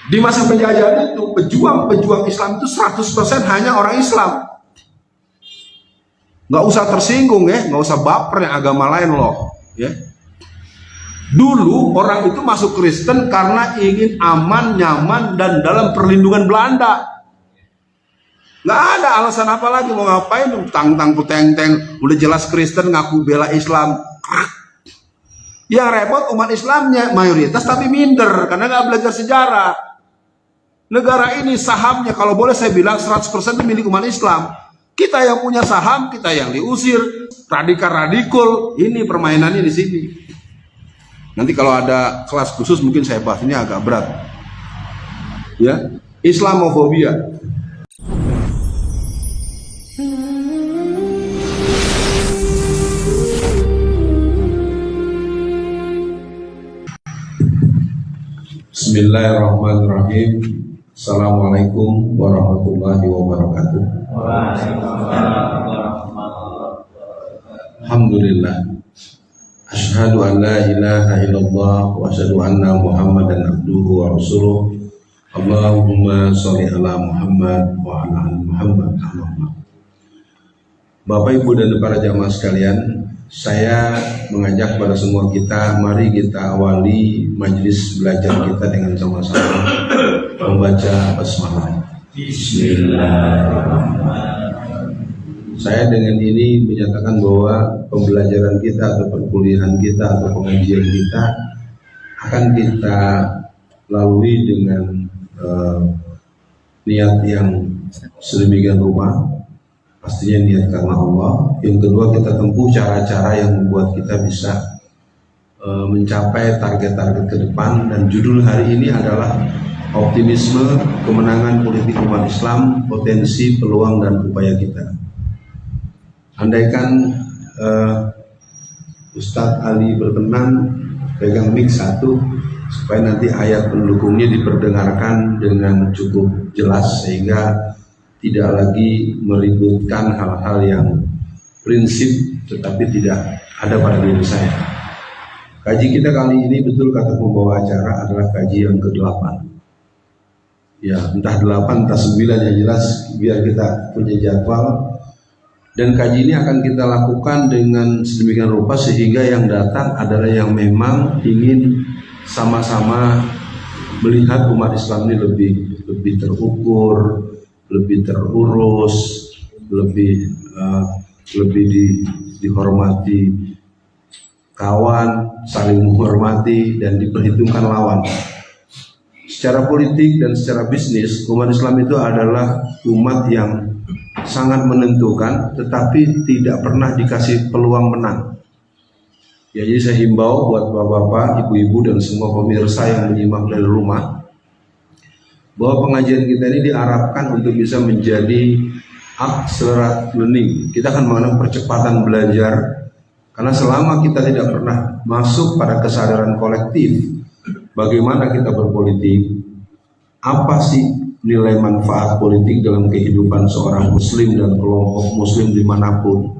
Di masa penjajahan itu pejuang-pejuang Islam itu 100% hanya orang Islam. Nggak usah tersinggung ya, nggak usah baper yang agama lain loh. Ya. Dulu orang itu masuk Kristen karena ingin aman, nyaman, dan dalam perlindungan Belanda. Nggak ada alasan apa lagi mau ngapain, tang-tang puteng-teng, udah jelas Kristen ngaku bela Islam. Yang repot umat Islamnya mayoritas tapi minder karena nggak belajar sejarah. Negara ini sahamnya kalau boleh saya bilang 100% itu milik umat Islam. Kita yang punya saham, kita yang diusir, radikal-radikal. Ini permainannya di sini. Nanti kalau ada kelas khusus mungkin saya bahas, ini agak berat. Ya, Islamofobia. Bismillahirrahmanirrahim. Assalamualaikum warahmatullahi wabarakatuh. Alhamdulillah. Asyhadu an la ilaha illallah wa asyhadu anna Muhammadan abduhu wa rasuluh. Allahumma sholli ala Muhammad wa ala ali Muhammad. Bapak, Ibu, dan para jamaah sekalian, saya mengajak pada semua kita, mari kita awali majelis belajar kita dengan sama-sama membaca basmalah. Bismillahirrahmanirrahim. Saya dengan ini menyatakan bahwa pembelajaran kita atau perkuliahan kita atau pengajian kita akan kita lalui dengan niat yang sedemikian rupa. Pastinya niat karena Allah. Yang kedua, kita tempuh cara-cara yang membuat kita bisa mencapai target-target ke depan. Dan judul hari ini adalah optimisme, kemenangan politik umat Islam, potensi, peluang, dan upaya kita. Andaikan Ustadz Ali berkenan pegang mic satu supaya nanti ayat pendukungnya diperdengarkan dengan cukup jelas sehingga tidak lagi meributkan hal-hal yang prinsip tetapi tidak ada pada diri saya. Kaji kita kali ini, betul kata pembawa acara, adalah kaji yang ke-8. Ya, entah 8 entah 9 yang jelas biar kita punya jadwal. Dan kaji ini akan kita lakukan dengan sedemikian rupa sehingga yang datang adalah yang memang ingin sama-sama melihat umat Islam ini lebih terukur, lebih terurus, lebih dihormati kawan, saling menghormati dan diperhitungkan lawan. Secara politik dan secara bisnis, umat Islam itu adalah umat yang sangat menentukan, tetapi tidak pernah dikasih peluang menang. Ya, jadi saya himbau buat bapak-bapak, ibu-ibu, dan semua pemirsa yang menyimak dari rumah, bahwa pengajian kita ini diharapkan untuk bisa menjadi accelerate learning. Kita akan mengenal percepatan belajar, karena selama kita tidak pernah masuk pada kesadaran kolektif bagaimana kita berpolitik, apa sih nilai manfaat politik dalam kehidupan seorang muslim dan kelompok muslim dimanapun,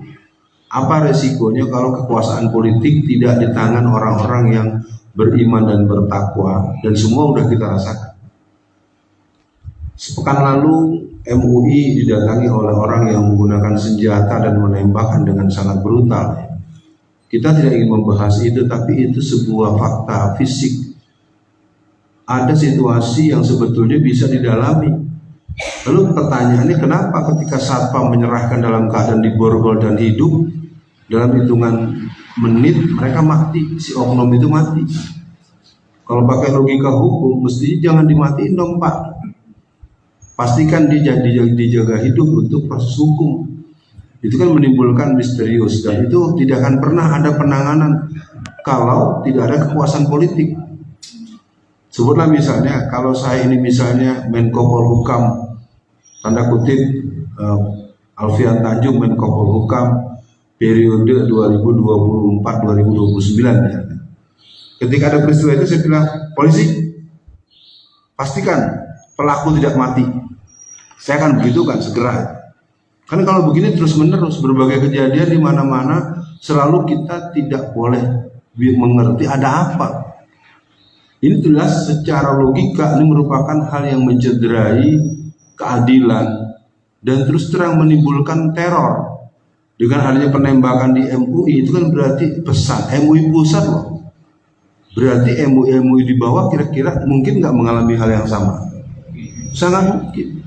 apa resikonya kalau kekuasaan politik tidak di tangan orang-orang yang beriman dan bertakwa, dan semua udah kita rasakan. Sepekan lalu MUI didatangi oleh orang yang menggunakan senjata dan menembakkan dengan sangat brutal. Kita tidak ingin membahas itu, tapi itu sebuah fakta fisik. Ada situasi yang sebetulnya bisa didalami. Lalu pertanyaannya, kenapa ketika satpam menyerahkan dalam keadaan diborgol dan hidup, dalam hitungan menit mereka mati, si oknum itu mati? Kalau pakai logika hukum, mestinya jangan dimatiin dong Pak. Pastikan dia dijaga hidup untuk proses hukum. Itu kan menimbulkan misterius, dan itu tidak akan pernah ada penanganan kalau tidak ada kekuasaan politik. Sebutlah misalnya, kalau saya ini misalnya Menko Polhukam, tanda kutip Alfian Tanjung, Menko Polhukam periode 2024-2029 ya. Ketika ada peristiwa itu saya bilang, polisi pastikan pelaku tidak mati. Saya akan begitu kan segera. Kan kalau begini terus menerus berbagai kejadian di mana-mana, selalu kita tidak boleh mengerti ada apa. Ini jelas secara logika ini merupakan hal yang mencederai keadilan dan terus terang menimbulkan teror. Dengan adanya penembakan di MUI itu kan berarti pesan MUI pusat loh. Berarti MUI di bawah kira-kira mungkin nggak mengalami hal yang sama. Sangat mungkin.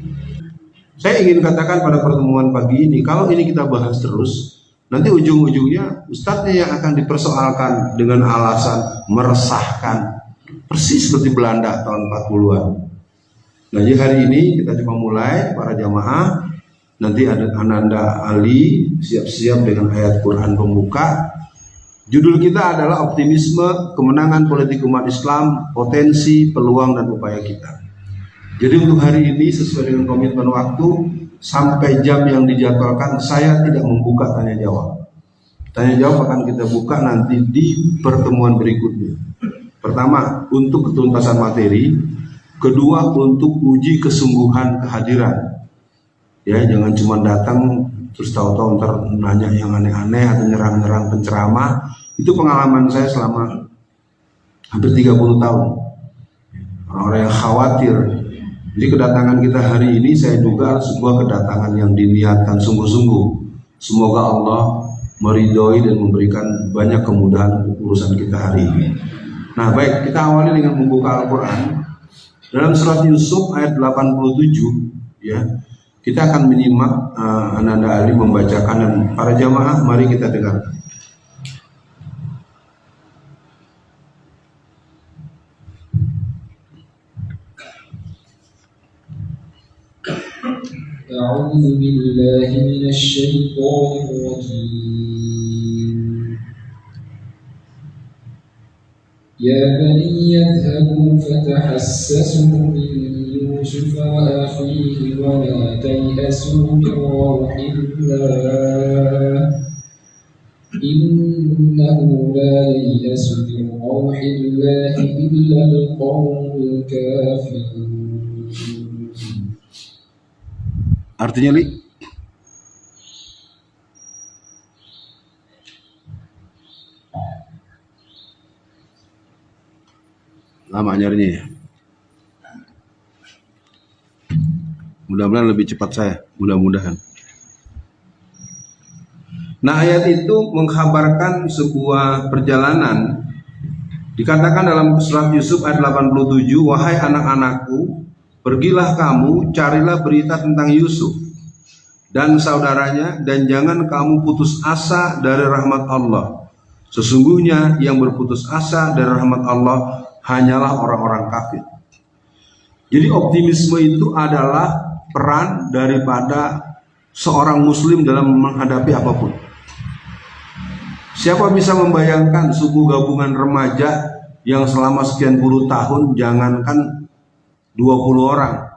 Saya ingin katakan pada pertemuan pagi ini, kalau ini kita bahas terus, nanti ujung-ujungnya ustadznya yang akan dipersoalkan dengan alasan meresahkan, persis seperti Belanda tahun 40-an. Nah, jadi hari ini kita coba mulai para jamaah. Nanti ada Ananda Ali siap-siap dengan ayat Quran pembuka. Judul kita adalah optimisme kemenangan politik umat Islam, potensi, peluang dan upaya kita. Jadi untuk hari ini sesuai dengan komitmen waktu sampai jam yang dijadwalkan saya tidak membuka tanya jawab. Tanya jawab akan kita buka nanti di pertemuan berikutnya. Pertama untuk ketuntasan materi, kedua untuk uji kesungguhan kehadiran. Ya, jangan cuma datang terus tahu-tahu ntar nanya yang aneh-aneh atau nyerang-nyerang penceramah. Itu pengalaman saya selama hampir 30 tahun. Orang-orang yang khawatir. Jadi kedatangan kita hari ini saya duga sebuah kedatangan yang diniatkan sungguh-sungguh. Semoga Allah meridhoi dan memberikan banyak kemudahan urusan kita hari ini. Nah, baik, kita awali dengan membuka Al-Quran. Dalam surat Yusuf ayat 87, ya. Kita akan menyimak Ananda Ali membacakan dan para jamaah mari kita dengar. A'udzu billahi minasy syaithanir rajim. Ya bani yadhhabu fatahassasu min Yusuf wa akhihi wa la tay'asu min rawhillah innahu la yay'asu min rawhillah illa al-qawmul kafirun. Artinya, Li? Lama nyarinya ya. Mudah-mudahan lebih cepat saya, mudah-mudahan. Nah, ayat itu mengkhabarkan sebuah perjalanan. Dikatakan dalam surat Yusuf ayat 87, wahai anak-anakku, pergilah kamu, carilah berita tentang Yusuf dan saudaranya, dan jangan kamu putus asa dari rahmat Allah. Sesungguhnya yang berputus asa dari rahmat Allah hanyalah orang-orang kafir. Jadi optimisme itu adalah peran daripada seorang muslim dalam menghadapi apapun. Siapa bisa membayangkan suku gabungan remaja yang selama sekian puluh tahun, jangankan 20 orang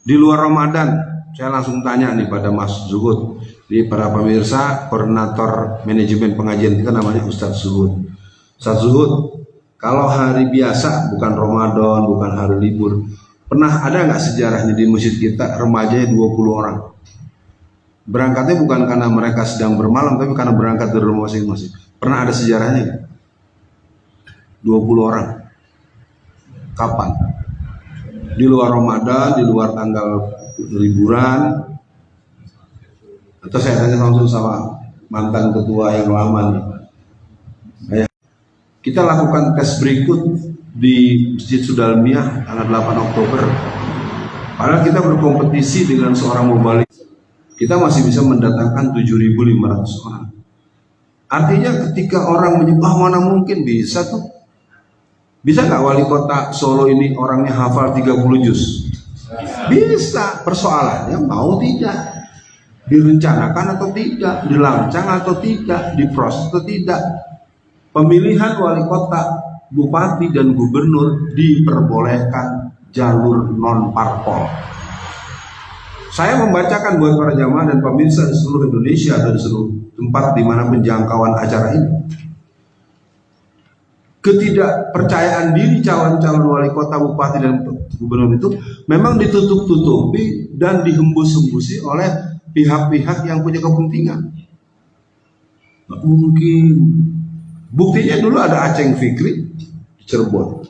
di luar Ramadan. Saya langsung tanya nih pada Mas Zuhud, di para pemirsa, koordinator manajemen pengajian kita namanya Ustadz Zuhud. Ustadz Zuhud, kalau hari biasa bukan Ramadan, bukan hari libur, pernah ada nggak sejarahnya di masjid kita remajanya 20 orang? Berangkatnya bukan karena mereka sedang bermalam, tapi karena berangkat dari rumah masing-masing. Pernah ada sejarahnya nggak? 20 orang. Kapan? Di luar Ramadan, di luar tanggal liburan. Atau saya tanya langsung sama mantan ketua yang lama nih. Kita lakukan tes berikut di Masjid Sudalmiah tanggal 8 Oktober. Padahal kita berkompetisi dengan seorang mubalik. Kita masih bisa mendatangkan 7.500 orang. Artinya ketika orang menyebut, mana mungkin bisa tuh. Bisa nggak wali kota Solo ini orangnya hafal 30 juz? Bisa. Persoalannya mau tidak, direncanakan atau tidak, dirancang atau tidak, diproses atau tidak. Pemilihan wali kota, bupati dan gubernur diperbolehkan jalur non parpol. Saya membacakan buat para jamaah dan pemirsa di seluruh Indonesia dan seluruh tempat di mana penjangkauan acara ini. Ketidakpercayaan diri calon-calon wali kota, bupati dan gubernur itu memang ditutup-tutupi dan dihembus-hembusi oleh pihak-pihak yang punya kepentingan. Nggak mungkin. Buktinya dulu ada Aceng Fikri di Cirebon.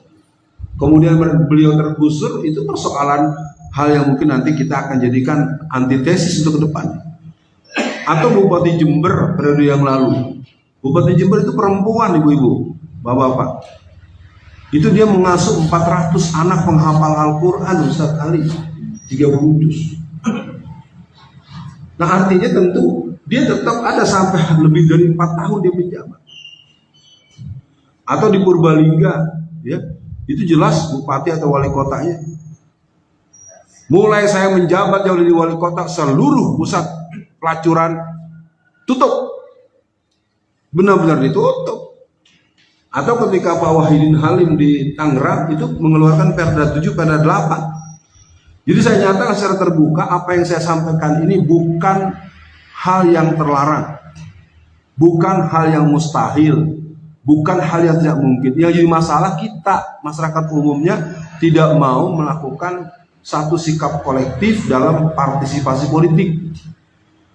kemudian beliau tergusur, itu persoalan hal yang mungkin nanti kita akan jadikan antitesis untuk ke depan. Atau Bupati Jember periode yang lalu. Bupati Jember itu perempuan, ibu-ibu, bapak-bapak. Itu dia mengasuh 400 anak penghafal Al-Quran, Ustaz Ali, 30 juz. Nah, artinya tentu dia tetap ada sampai lebih dari 4 tahun dia menjabat. Atau di Purbalingga, ya, itu jelas bupati atau wali kotanya. Mulai saya menjabat jauh di wali kota, seluruh pusat pelacuran tutup, benar-benar ditutup. Atau ketika Pak Wahidin Halim di Tangerang itu mengeluarkan Perda 7, Perda 8. Jadi saya nyatakan secara terbuka apa yang saya sampaikan ini bukan hal yang terlarang, bukan hal yang mustahil, bukan hal yang tidak mungkin. Yang jadi masalah kita, masyarakat umumnya, tidak mau melakukan satu sikap kolektif dalam partisipasi politik.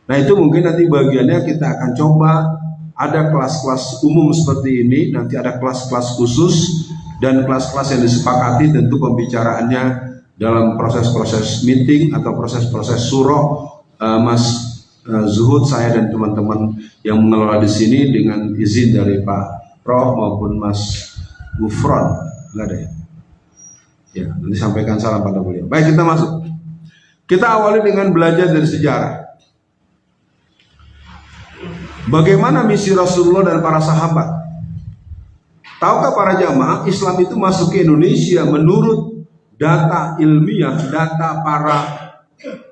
Nah, itu mungkin nanti bagiannya kita akan coba ada kelas-kelas umum seperti ini, nanti ada kelas-kelas khusus dan kelas-kelas yang disepakati tentu pembicaraannya dalam proses-proses meeting atau proses-proses suro. Mas Zuhud, saya dan teman-teman yang mengelola di sini dengan izin dari Pak Prof maupun Mas Gufron, enggak ada ya? Ya, nanti sampaikan salam pada beliau. Baik, kita masuk. Kita awali dengan belajar dari sejarah. Bagaimana misi Rasulullah dan para sahabat? Tahukah para jamaah, Islam itu masuk ke Indonesia menurut data ilmiah, data para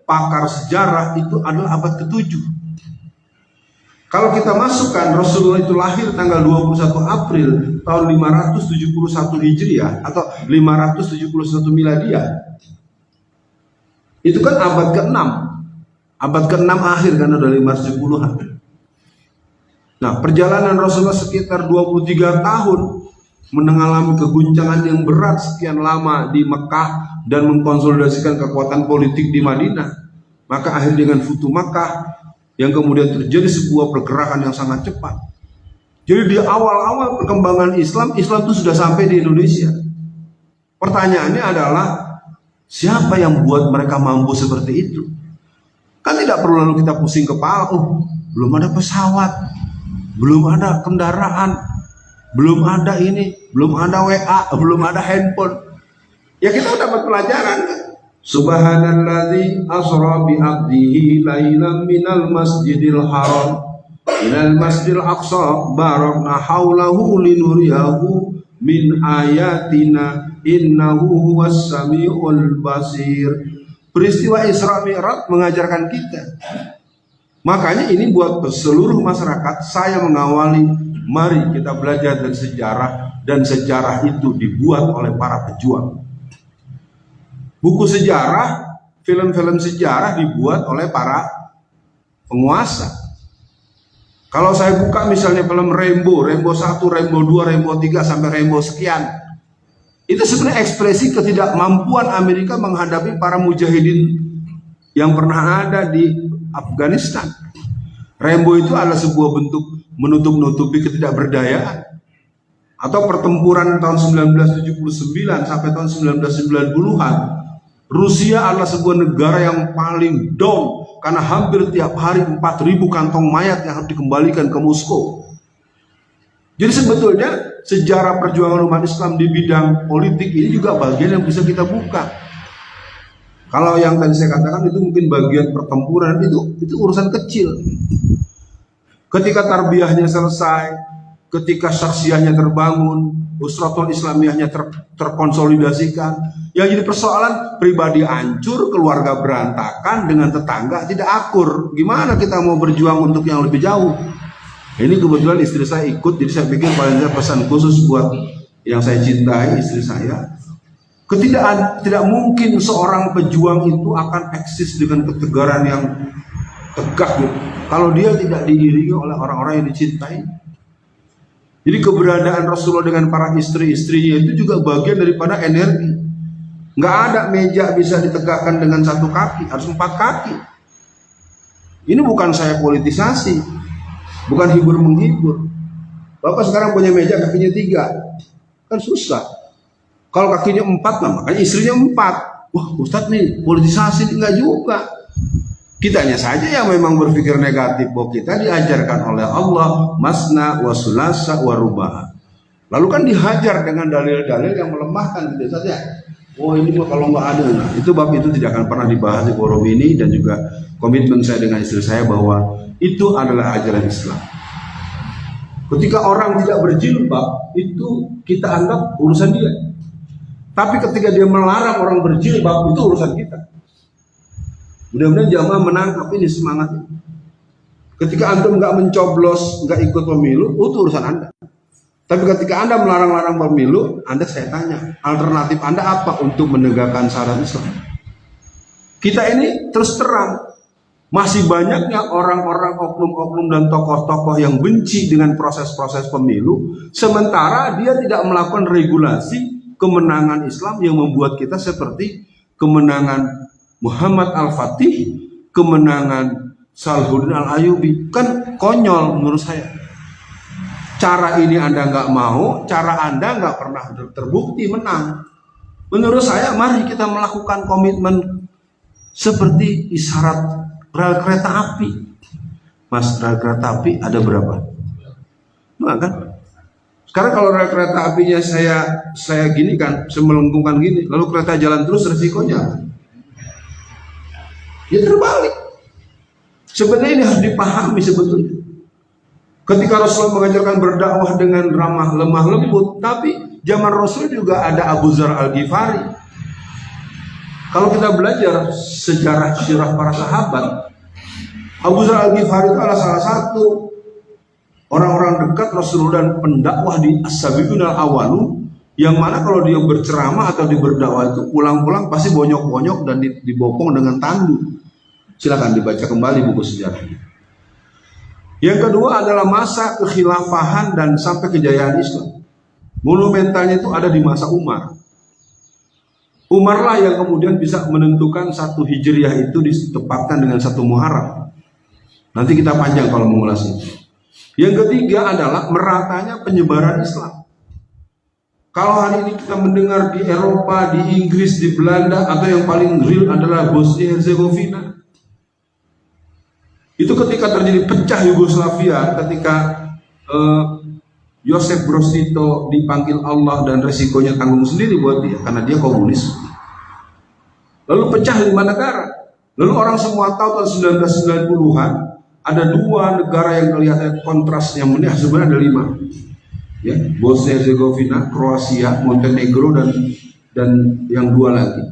pakar sejarah itu adalah abad ke-7. Kalau kita masukkan Rasulullah itu lahir tanggal 21 April tahun 571 Hijriah atau 571 Miladiah. Itu kan abad ke-6. Abad ke-6 akhir kan udah 570-an. Nah, perjalanan Rasulullah sekitar 23 tahun mengalami keguncangan yang berat sekian lama di Mekah dan mengkonsolidasikan kekuatan politik di Madinah. Maka akhir dengan Futuh Makkah yang kemudian terjadi sebuah pergerakan yang sangat cepat. Jadi di awal-awal perkembangan Islam itu sudah sampai di Indonesia. Pertanyaannya adalah, siapa yang buat mereka mampu seperti itu? Kan tidak perlu lalu kita pusing kepala, belum ada pesawat, belum ada kendaraan, belum ada ini, belum ada WA, belum ada handphone. Ya kita dapat pelajaran kan? Subhanalladzi asra bi 'abdihi lailan minal masjidil haram ilal masjidil aqsa barakna haulahu linuriyahu min ayatina innahu huwas samiul basir. Peristiwa Isra Mi'raj mengajarkan kita. Makanya ini buat seluruh masyarakat, saya mengawali, mari kita belajar dari sejarah, dan sejarah itu dibuat oleh para pejuang. Buku sejarah, film-film sejarah dibuat oleh para penguasa. Kalau saya buka misalnya film Rainbow 1, Rainbow 2, Rainbow 3, sampai Rainbow sekian, itu sebenarnya ekspresi ketidakmampuan Amerika menghadapi para mujahidin yang pernah ada di Afghanistan. Rainbow itu adalah sebuah bentuk menutup-nutupi ketidakberdayaan. Atau pertempuran tahun 1979 sampai tahun 1990-an, Rusia adalah sebuah negara yang paling down karena hampir tiap hari 4.000 kantong mayat yang harus dikembalikan ke Moskow. Jadi sebetulnya sejarah perjuangan umat Islam di bidang politik ini juga bagian yang bisa kita buka. Kalau yang tadi saya katakan itu mungkin bagian pertempuran, itu urusan kecil. Ketika tarbiyahnya selesai, ketika saksiahnya terbangun, usratul islamiyahnya terkonsolidasikan, yang jadi persoalan pribadi hancur, keluarga berantakan, dengan tetangga tidak akur. Gimana kita mau berjuang untuk yang lebih jauh? Ini kebetulan istri saya ikut, jadi saya pikir paling tidak pesan khusus buat yang saya cintai, istri saya. Tidak mungkin seorang pejuang itu akan eksis dengan ketegaran yang tegak gitu, kalau dia tidak diiringi oleh orang-orang yang dicintai. Jadi keberadaan Rasulullah dengan para istri-istrinya itu juga bagian daripada energi. Nggak ada meja bisa ditegakkan dengan satu kaki, harus 4 kaki. Ini bukan saya politisasi, bukan hibur-menghibur. Bapak sekarang punya meja kakinya 3, kan susah. Kalau kakinya 4, nah makanya istrinya 4. Wah, Ustadz nih politisasi, enggak juga. Kitanya saja yang memang berpikir negatif, bahwa kita diajarkan oleh Allah masna wa sulasa wa ruba'. Lalu kan dihajar dengan dalil-dalil yang melemahkan gitu saja. Oh ini mah kalau nggak ada, nah, itu bab itu tidak akan pernah dibahas di forum ini, dan juga komitmen saya dengan istri saya bahwa itu adalah ajaran Islam. Ketika orang tidak berjilbab, itu kita anggap urusan dia. Tapi ketika dia melarang orang berjilbab, itu urusan kita. Mudah-mudahan jamaah menangkap ini semangatnya. Ketika antum nggak mencoblos, nggak ikut pemilu, itu urusan Anda. Tapi ketika Anda melarang-larang pemilu, Anda, saya tanya, alternatif Anda apa untuk menegakkan syariat Islam? Kita ini terus terang, masih banyaknya orang-orang, oknum-oknum dan tokoh-tokoh yang benci dengan proses-proses pemilu, sementara dia tidak melakukan regulasi kemenangan Islam yang membuat kita seperti kemenangan Muhammad Al-Fatih, kemenangan Salahuddin Al-Ayyubi. Kan konyol menurut saya. Cara ini Anda nggak mau, cara Anda nggak pernah terbukti menang. Menurut saya, mari kita melakukan komitmen seperti isyarat rel kereta api. Mas, rel kereta api ada berapa? Nah, kan? Sekarang kalau rel kereta apinya saya gini kan, saya melengkungkan gini, lalu kereta jalan terus, resikonya ya terbalik. Sebenarnya ini harus dipahami sebetulnya. Ketika Rasulullah mengajarkan berdakwah dengan ramah lemah lembut, tapi zaman Rasul juga ada Abu Dzar Al-Ghifari. Kalau kita belajar sejarah sirah para sahabat, Abu Dzar Al-Ghifari itu adalah salah satu orang-orang dekat Rasulullah dan pendakwah di As-Sabiqun Al-Awwalun, yang mana kalau dia berceramah atau dia berdakwah itu pulang-pulang pasti bonyok-bonyok dan dibopong dengan tandu. Silakan dibaca kembali buku sejarahnya. Yang kedua adalah masa kekhilafahan dan sampai kejayaan Islam. Monumentalnya itu ada di masa Umar. Umar lah yang kemudian bisa menentukan 1 Hijriah itu ditepatkan dengan 1 Muharram. Nanti kita panjang kalau mengulasnya. Yang ketiga adalah meratanya penyebaran Islam. Kalau hari ini kita mendengar di Eropa, di Inggris, di Belanda, atau yang paling real adalah Bosnia Herzegovina. Itu ketika terjadi pecah Yugoslavia, ketika Joseph Broz Tito dipanggil Allah dan resikonya tanggung sendiri buat dia, karena dia komunis. Lalu pecah 5 negara. Lalu orang semua tahu tahun 1990-an, ada 2 negara yang kelihatan kontras yang menarik, sebenarnya ada 5. Ya, Bosnia Herzegovina, Kroasia, Montenegro, dan yang 2 lagi.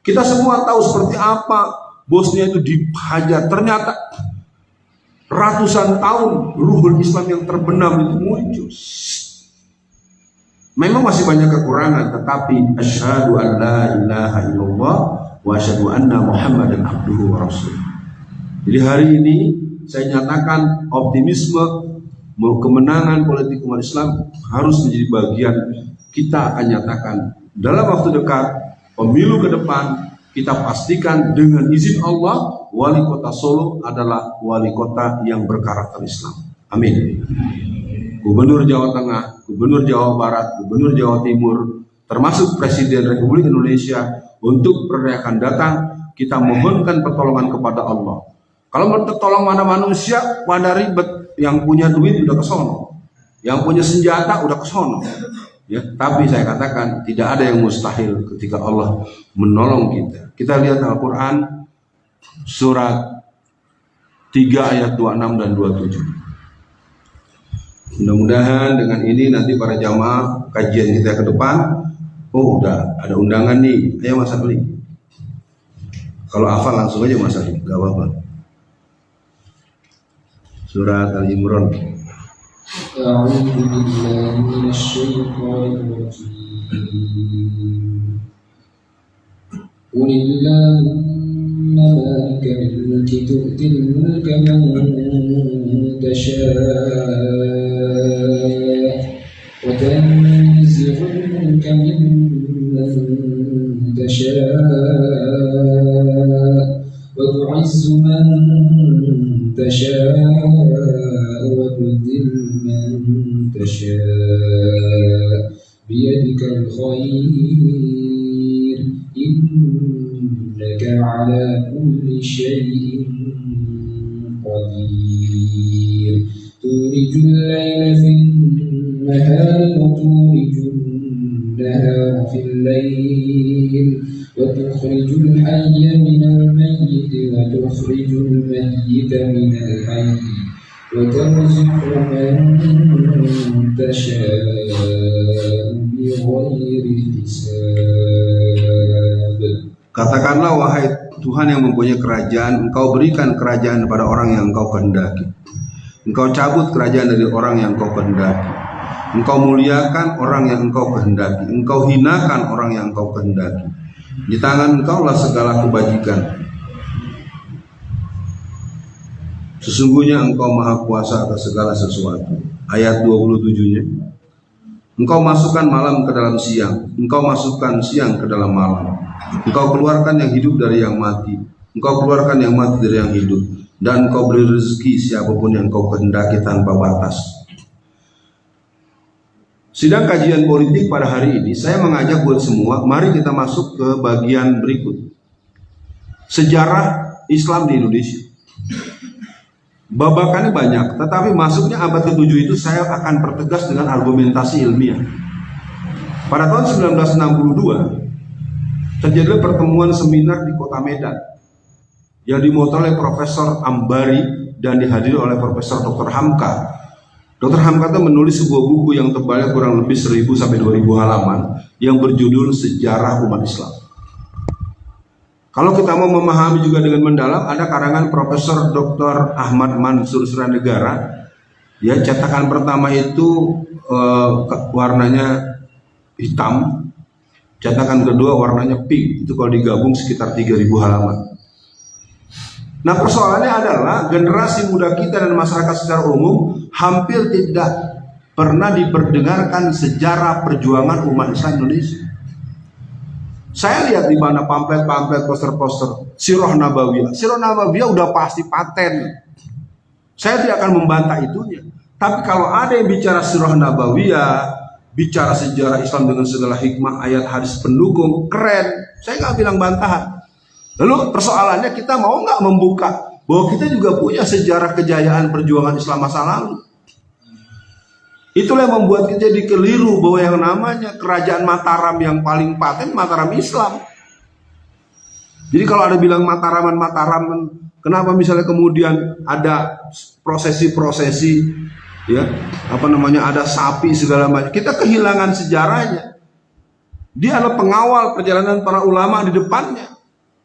Kita semua tahu seperti apa Bosnia itu dihajar. Ternyata ratusan tahun ruhul Islam yang terbenam itu muncul. Memang masih banyak kekurangan, tetapi asyhadu an la ilaha illallah wa asyhadu anna Muhammadan abduhu wa rasuluh. Jadi hari ini saya nyatakan optimisme kemenangan politik umat Islam harus menjadi bagian. Kita akan nyatakan dalam waktu dekat, pemilu ke depan, kita pastikan dengan izin Allah, wali kota Solo adalah wali kota yang berkarakter Islam. Amin. Gubernur Jawa Tengah, Gubernur Jawa Barat, Gubernur Jawa Timur, termasuk Presiden Republik Indonesia, untuk periode akan datang, kita mohonkan pertolongan kepada Allah. Kalau mau tolong mana manusia, pada ribet. Yang punya duit udah kesono, yang punya senjata udah kesono. Ya, tapi saya katakan tidak ada yang mustahil ketika Allah menolong kita. Kita lihat Al-Quran surat 3 ayat 26 dan 27. Mudah-mudahan dengan ini nanti para jamaah kajian kita ke depan, oh udah ada undangan nih, ayo Mas Ali. Kalau hafal langsung aja Mas Ali, gak apa-apa. Surat Al-Imran. A'udzu billahi minasyaitonir rajim. Qulillahumma malikal mulki tu'til mulka man tasha' wa tanzi'ul mulka mimman tasha' wa tu'izzu man تشاء وتذل من تشاء بيدك بك الخير إنك على كل شيء قدير تولج الليل في النهار وتولج النهار في الليل وتخرج الحي من الميت وتخرج الميت من الحي وترزق من تشاء بغير حساب. Katakanlah, wahai Tuhan yang mempunyai kerajaan, Engkau berikan kerajaan kepada orang yang Engkau kehendaki. Engkau cabut kerajaan dari orang yang Engkau kehendaki. Engkau muliakan orang yang Engkau kehendaki. Engkau hinakan orang yang Engkau kehendaki. Di tangan Engkaulah segala kebajikan. Sesungguhnya Engkau maha kuasa atas segala sesuatu. Ayat 27-nya. Engkau masukkan malam ke dalam siang. Engkau masukkan siang ke dalam malam. Engkau keluarkan yang hidup dari yang mati. Engkau keluarkan yang mati dari yang hidup. Dan Engkau beri rezeki siapapun yang Engkau kehendaki tanpa batas. Sidang kajian politik pada hari ini, saya mengajak buat semua, mari kita masuk ke bagian berikut. Sejarah Islam di Indonesia. Babakannya banyak, tetapi masuknya abad ke-7 itu saya akan pertegas dengan argumentasi ilmiah. Pada tahun 1962, terjadilah pertemuan seminar di kota Medan yang dimotori oleh Profesor Ambari dan dihadiri oleh Profesor Dr. Hamka. Dr. Hamka itu menulis sebuah buku yang tebalnya kurang lebih 1000 sampai 2000 halaman yang berjudul Sejarah Umat Islam. Kalau kita mau memahami juga dengan mendalam, ada karangan Profesor Dr. Ahmad Mansur Suranegara. Ya, cetakan pertama itu warnanya hitam, cetakan kedua warnanya pink. Itu kalau digabung sekitar 3000 halaman. Nah, persoalannya adalah generasi muda kita dan masyarakat secara umum hampir tidak pernah diperdengarkan sejarah perjuangan umat Islam Indonesia. Saya lihat di mana pamflet-pamflet, poster-poster Sirah Nabawiyah. Sirah Nabawiyah udah pasti paten. Saya tidak akan membantah itunya. Tapi kalau ada yang bicara Sirah Nabawiyah, bicara sejarah Islam dengan segala hikmah, ayat hadis pendukung, keren. Saya nggak bilang bantahan. Lalu persoalannya, kita mau nggak membuka bahwa kita juga punya sejarah kejayaan perjuangan Islam masa lalu. Itulah yang membuat kita jadi keliru bahwa yang namanya kerajaan Mataram yang paling paten Mataram Islam. Jadi kalau ada bilang Mataraman, kenapa misalnya kemudian ada prosesi-prosesi, ya, ada sapi segala macam, kita kehilangan sejarahnya. Dia adalah pengawal perjalanan para ulama di depannya.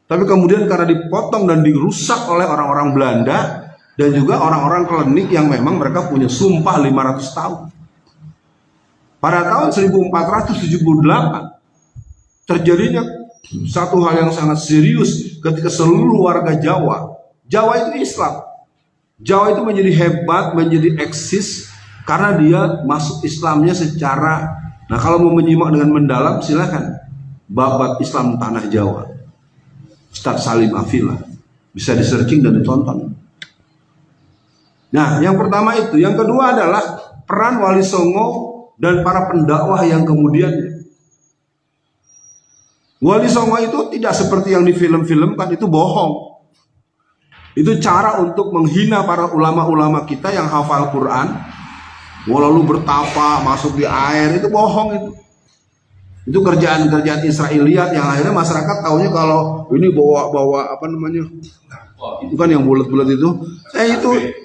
Tapi kemudian karena dipotong dan dirusak oleh orang-orang Belanda dan juga orang-orang Klenik yang memang mereka punya sumpah 500 tahun. Pada tahun 1478 terjadinya satu hal yang sangat serius ketika seluruh warga Jawa itu Islam. Jawa itu menjadi hebat, menjadi eksis karena dia masuk Islamnya secara, nah kalau mau menyimak dengan mendalam silakan babat Islam tanah Jawa. Ustadz Salim Afila bisa di searching dan ditonton. Nah, yang pertama itu, yang kedua adalah peran Wali Songo dan para pendakwah yang kemudian. Wali Songo itu tidak seperti yang di film-filmkan, itu bohong. Itu cara untuk menghina para ulama-ulama kita yang hafal Quran, lalu bertapa masuk di air, itu bohong itu. Itu kerjaan-kerjaan Israeliat yang akhirnya masyarakat taunya kalau ini bawa itu kan yang bulat-bulat itu.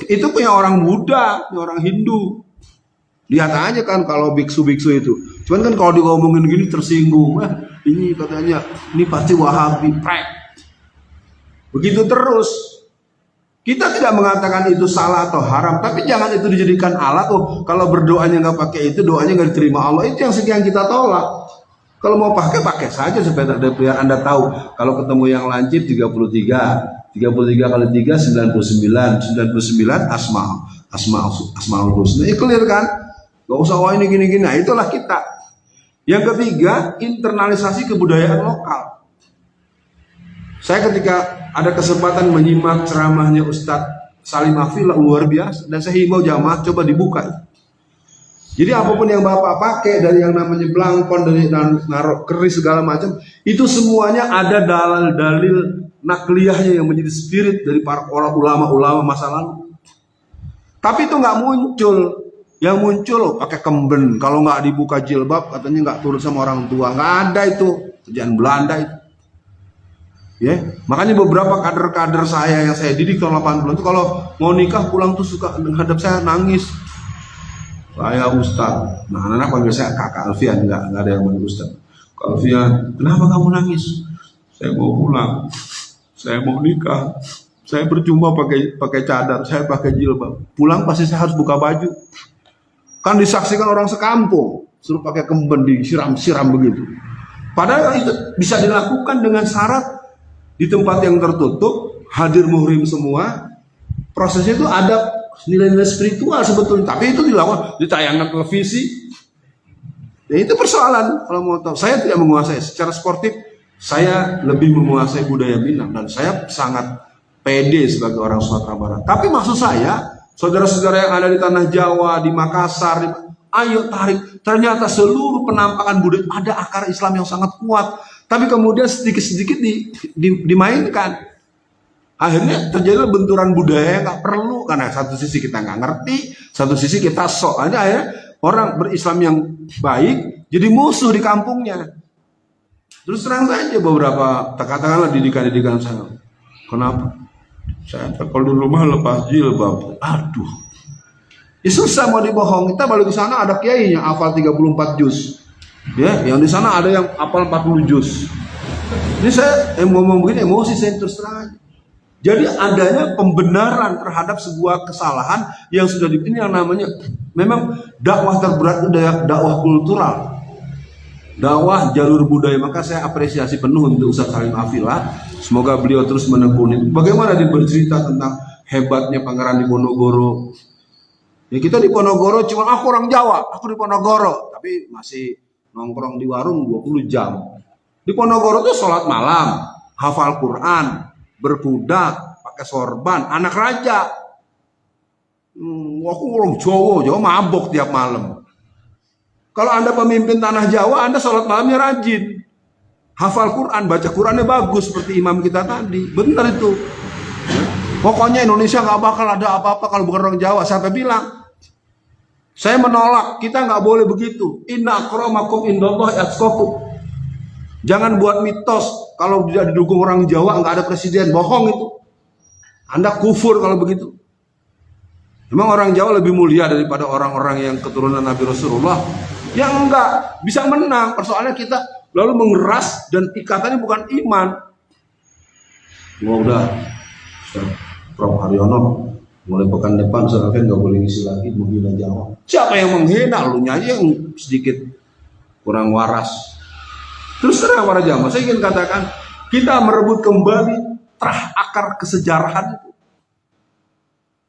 Itu punya orang Buddha, punya orang Hindu. Lihat aja kan kalau biksu-biksu itu. Cuman kan kalau diomongin gini tersinggung. Ini katanya ini pasti Wahabi. Begitu terus. Kita tidak mengatakan itu salah atau haram, tapi jangan itu dijadikan alat. Kalau berdoanya nggak pakai itu, doanya nggak diterima Allah. Itu yang sekian kita tolak. Kalau mau pakai saja supaya biar Anda tahu. Kalau ketemu yang lancip 33 kali 3 99 asmaul husna. Clear kan? Gak usah wah ini gini. Nah, itulah kita. Yang ketiga, internalisasi kebudayaan lokal. Saya ketika ada kesempatan menyimak ceramahnya Ustadz Salim Afila luar biasa, dan saya himbau jamaah coba dibuka. Jadi apapun yang Bapak pakai, dari yang namanya belangkon, dari naruh keris segala macam, itu semuanya ada dalil-dalil nakliyahnya yang menjadi spirit dari para orang ulama-ulama masa lalu. Tapi itu nggak muncul. Yang muncul pakai kemben, kalau nggak dibuka jilbab katanya nggak turut sama orang tua. Nggak ada itu, kerjaan Belanda itu. Ya, makanya beberapa kader-kader saya yang saya didik tahun 80 itu kalau mau nikah pulang tuh suka menghadap saya nangis. Saya Ustaz, nah anak-anak panggil saya Kakak Alfian, nggak ada yang manggil Ustaz. Kak Alfian, kenapa kamu nangis? Saya mau pulang, saya mau nikah, saya percuma pakai cadar, saya pakai jilbab. Pulang pasti saya harus buka baju. Kan disaksikan orang sekampung, suruh pakai kemben disiram-siram begitu. Padahal itu bisa dilakukan dengan syarat di tempat yang tertutup, hadir muhrim semua. Prosesnya itu ada nilai-nilai spiritual sebetulnya, tapi itu dilakukan, ditayangkan televisi. Ya itu persoalan. Kalau mau tahu, saya tidak menguasai secara sportif, saya lebih menguasai budaya Minang dan saya sangat pede sebagai orang Sumatera Barat. Tapi maksud saya, saudara-saudara yang ada di tanah Jawa, di Makassar, ayo tarik. Ternyata seluruh penampakan budaya ada akar Islam yang sangat kuat, tapi kemudian sedikit-sedikit dimainkan. Akhirnya terjadi benturan budaya yang nggak perlu, karena satu sisi kita nggak ngerti, satu sisi kita sok. Akhirnya orang berislam yang baik jadi musuh di kampungnya. Terus terang saja beberapa, katakanlah didikan saya. Kenapa? Saya kalau di rumah lepas jilbab. Aduh. Ya susah mau dibohong. Kita balik ke sana ada kiainya hafal 34 juz. Ya, yang di sana ada yang hafal 40 juz. Ini saya ngomong begini emosi saya terus terang aja. Jadi adanya pembenaran terhadap sebuah kesalahan yang sudah ini yang namanya memang dakwah terberat itu dakwah kultural, dakwah jalur budaya. Maka saya apresiasi penuh untuk Ustaz Salim Afillah. Semoga beliau terus menekuni. Bagaimana dia bercerita tentang hebatnya Pangeran Diponegoro. Ya kita di Ponorogo cuma aku orang Jawa, aku di Ponorogo, tapi masih nongkrong di warung 20 jam. Di Ponorogo tuh sholat malam, hafal Quran, berbudak, pakai sorban, anak raja. Aku orang Jawa mabok tiap malam. Kalau Anda pemimpin tanah Jawa, Anda sholat malamnya rajin, hafal Quran, baca Qurannya bagus seperti imam kita tadi. Benar itu. Pokoknya Indonesia nggak bakal ada apa-apa kalau bukan orang Jawa. Siapa bilang? Saya menolak. Kita nggak boleh begitu. Inna akramakum indallahi atqakum. Jangan buat mitos kalau tidak didukung orang Jawa nggak ada presiden. Bohong itu. Anda kufur kalau begitu. Memang orang Jawa lebih mulia daripada orang-orang yang keturunan Nabi Rasulullah. Yang enggak bisa menang. Persoalannya kita lalu mengeras dan ikatannya bukan iman. Udah. Prof Haryono mulai pekan depan sekarang nggak boleh ngisi lagi menghina Jawa. Siapa yang menghina? Lu nyanyi yang sedikit kurang waras. Terus terang para jamaah, saya ingin katakan kita merebut kembali akar kesejarahan itu.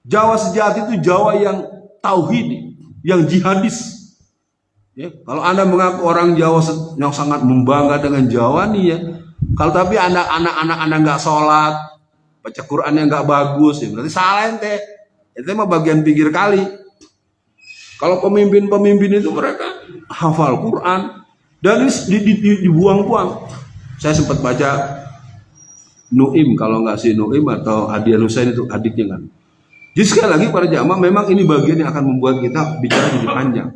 Jawa sejati itu Jawa yang tauhid, yang jihadis. Ya, kalau Anda mengaku orang Jawa yang sangat membangga dengan Jawa nih ya, kalau tapi anak-anak Anda nggak sholat, baca Qurannya nggak bagus, ya berarti salah ente. Itu mah bagian pinggir kali. Kalau pemimpin-pemimpin itu mereka hafal Quran dan dibuang-buang. Saya sempat baca Nuim, kalau nggak si Nuim atau Adian Husain itu adiknya kan. Jadi sekali lagi para jamaah, memang ini bagian yang akan membuat kita bicara jadi panjang.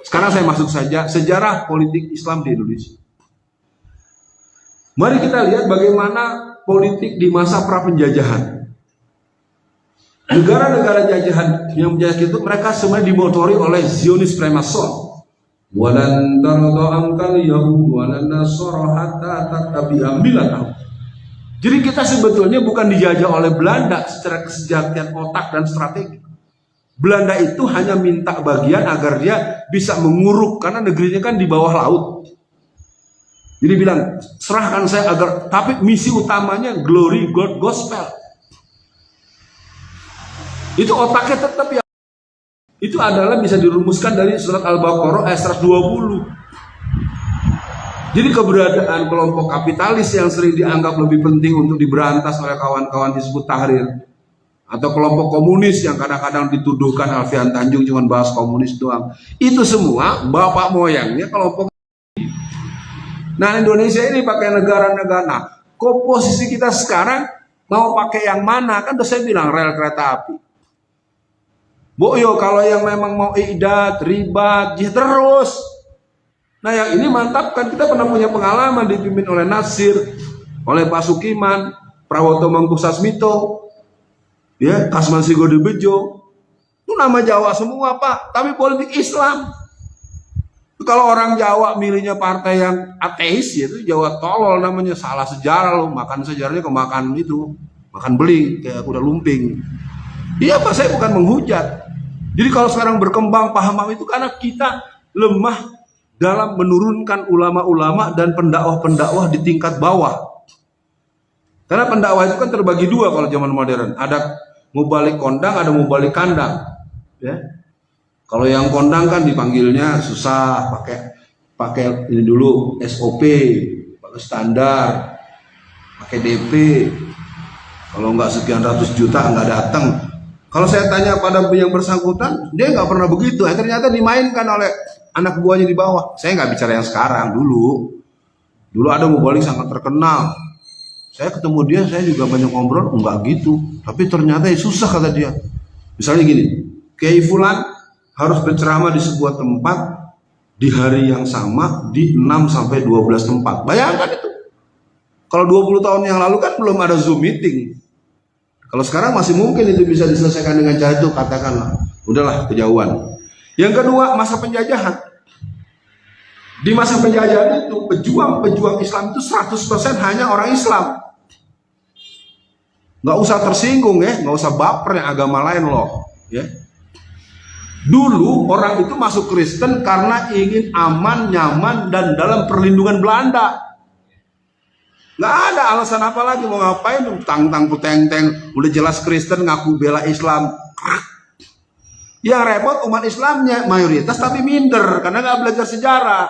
Sekarang saya masuk saja sejarah politik Islam di Indonesia. Mari kita lihat bagaimana politik di masa pra-penjajahan. Negara-negara jajahan yang menjajah itu mereka semuanya dimotori oleh Zionis Freemason. Walan tarda ankal yahud walan nasara hatta tattabi'a millatahum. Jadi kita sebetulnya bukan dijajah oleh Belanda secara kesejahteraan otak dan strategi. Belanda itu hanya minta bagian agar dia bisa menguruk karena negerinya kan di bawah laut. Jadi bilang, serahkan saya agar, tapi misi utamanya glory God gospel. Itu otaknya tetap ya. Itu adalah bisa dirumuskan dari surat Al-Baqarah ayat 120. Jadi keberadaan kelompok kapitalis yang sering dianggap lebih penting untuk diberantas oleh kawan-kawan Hizbut Tahrir, atau kelompok komunis yang kadang-kadang dituduhkan Alfian Tanjung cuma bahas komunis doang. Itu semua bapak moyangnya kelompok. Nah, Indonesia ini pakai negara-negara. Nah, komposisi kita sekarang mau pakai yang mana? Kan udah saya bilang rel kereta api. Boyo kalau yang memang mau idat, ribat, ya terus. Nah, yang ini mantap kan, kita pernah punya pengalaman dipimpin oleh Nasir, oleh Pak Sukiman, Prawoto Mangkusasmito, ya, Kasman Sigodebejo. Itu nama Jawa semua, Pak, tapi politik Islam. Kalau orang Jawa milihnya partai yang ateis, ya itu Jawa tolol namanya, salah sejarah loh, makan sejarahnya kemakan itu, makan beling kayak kuda lumping. Iya Pak, saya bukan menghujat. Jadi kalau sekarang berkembang paham itu karena kita lemah dalam menurunkan ulama-ulama dan pendakwah-pendakwah di tingkat bawah. Karena pendakwah itu kan terbagi dua kalau zaman modern, ada mubalik kondang, ada mubalik kandang, ya. Kalau yang kondang kan dipanggilnya susah, pakai ini dulu SOP, pakai standar, pakai DP. Kalau nggak sekian ratus juta nggak datang. Kalau saya tanya pada yang bersangkutan, dia nggak pernah begitu. Ternyata dimainkan oleh anak buahnya di bawah. Saya nggak bicara yang sekarang, dulu ada mubalik sangat terkenal. Saya ketemu dia, saya juga banyak ngobrol, nggak gitu. Tapi ternyata susah kata dia. Misalnya gini, Kiai Fulan harus berceramah di sebuah tempat di hari yang sama di 6 sampai 12 tempat. Bayangkan itu. Kalau 20 tahun yang lalu kan belum ada Zoom meeting. Kalau sekarang masih mungkin itu bisa diselesaikan dengan cara itu, katakanlah. Udahlah, kejauhan. Yang kedua, masa penjajahan. Di masa penjajahan itu, pejuang-pejuang Islam itu 100% hanya orang Islam. Nggak usah tersinggung ya, nggak usah baper yang agama lain loh. Ya. Dulu orang itu masuk Kristen karena ingin aman, nyaman, dan dalam perlindungan Belanda. Nggak ada alasan apa lagi, mau ngapain, tang-tang puteng-teng, udah jelas Kristen ngaku bela Islam. Yang repot umat Islamnya mayoritas tapi minder karena nggak belajar sejarah.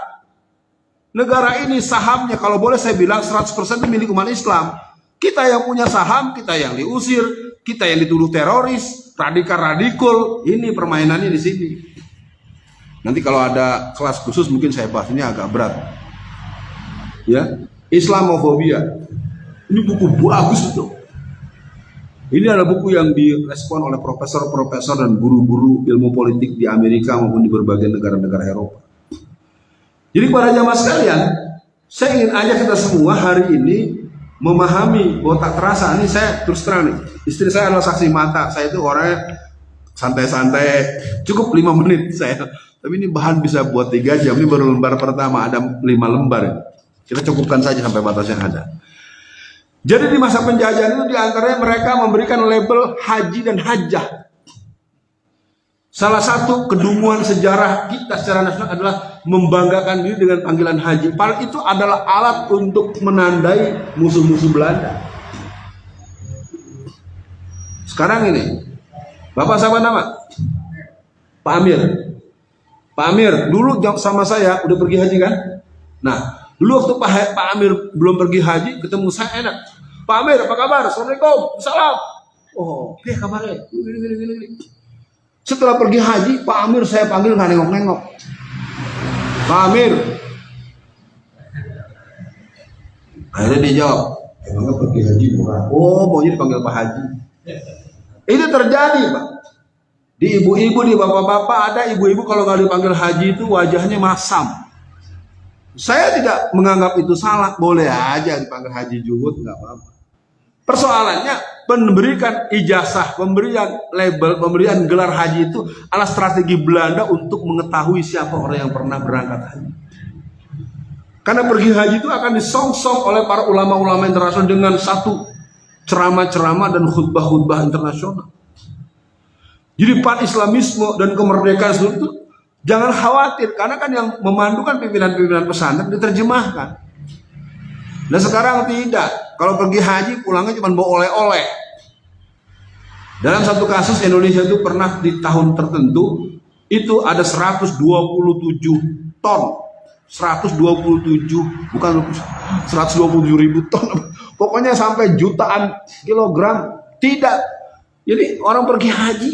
Negara ini sahamnya kalau boleh saya bilang 100% itu milik umat Islam. Kita yang punya saham, kita yang diusir, kita yang dituduh teroris, radikal, ini permainannya di sini. Nanti kalau ada kelas khusus mungkin saya bahas, ini agak berat. Ya, Islamofobia. Ini buku bagus itu. Ini adalah buku yang direspon oleh profesor-profesor dan guru-guru ilmu politik di Amerika maupun di berbagai negara-negara Eropa. Jadi para jamaah sekalian, saya ingin ajak kita semua hari ini memahami bahwa tak terasa, ini saya terus terang nih, istri saya adalah saksi mata, saya itu orangnya santai-santai, cukup 5 menit saya, tapi ini bahan bisa buat 3 jam, ini baru lembar pertama, ada 5 lembar, kita cukupkan saja sampai batas yang ada. Jadi di masa penjajahan itu diantaranya mereka memberikan label haji dan hajjah. Salah satu kedunguan sejarah kita secara nasional adalah membanggakan diri dengan panggilan haji. Padahal itu adalah alat untuk menandai musuh-musuh Belanda. Sekarang ini, Bapak siapa nama? Pak Amir. Pak Amir, dulu sama saya udah pergi haji kan? Nah, dulu waktu Pak Amir belum pergi haji, ketemu saya enak. Pak Amir, apa kabar? Assalamualaikum. Salam. Oh, kabarnya. Gini. Setelah pergi haji, Pak Amir saya panggil nggak nengok-nengok. Pak Amir. Akhirnya dia jawab, emangnya pergi haji murah? Oh, maunya dipanggil Pak Haji. Itu terjadi, Pak. Di ibu-ibu, di bapak-bapak, ada ibu-ibu kalau nggak dipanggil haji itu wajahnya masam. Saya tidak menganggap itu salah, boleh aja dipanggil Haji Juhud, nggak apa-apa. Persoalannya memberikan ijazah, pemberian label, pemberian gelar haji itu adalah strategi Belanda untuk mengetahui siapa orang yang pernah berangkat haji. Karena pergi haji itu akan disongsong oleh para ulama-ulama internasional dengan satu ceramah-ceramah dan khutbah-khutbah internasional. Jadi pan-islamisme dan kemerdekaan seluruh itu jangan khawatir, karena kan yang memandukan pimpinan-pimpinan pesantren diterjemahkan. Nah sekarang tidak, kalau pergi haji pulangnya cuma bawa oleh-oleh. Dalam satu kasus Indonesia itu pernah di tahun tertentu itu ada 127 ton, 127 bukan 127 ribu ton, pokoknya sampai jutaan kilogram tidak Jadi orang pergi haji,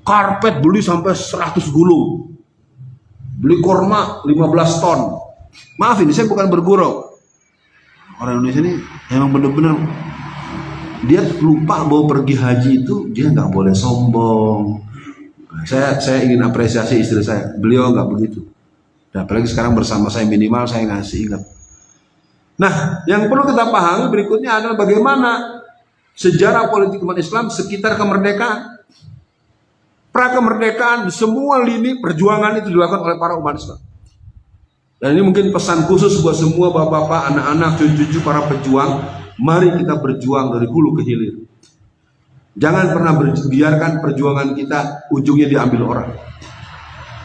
karpet beli sampai 100 gulung. Beli kurma 15 ton. Maaf ini saya bukan bergurau. Orang Indonesia ini emang bener-bener dia lupa bahwa pergi haji itu dia nggak boleh sombong. Saya ingin apresiasi istri saya, beliau nggak begitu. Dan apalagi sekarang bersama saya minimal saya ngasih ingat. Nah, yang perlu kita pahami berikutnya adalah bagaimana sejarah politik umat Islam sekitar kemerdekaan. Pra kemerdekaan, semua lini perjuangan itu dilakukan oleh para umat Islam. Dan ini mungkin pesan khusus buat semua bapak-bapak, anak-anak, cucu-cucu para pejuang. Mari kita berjuang dari hulu ke hilir. Jangan pernah biarkan perjuangan kita ujungnya diambil orang.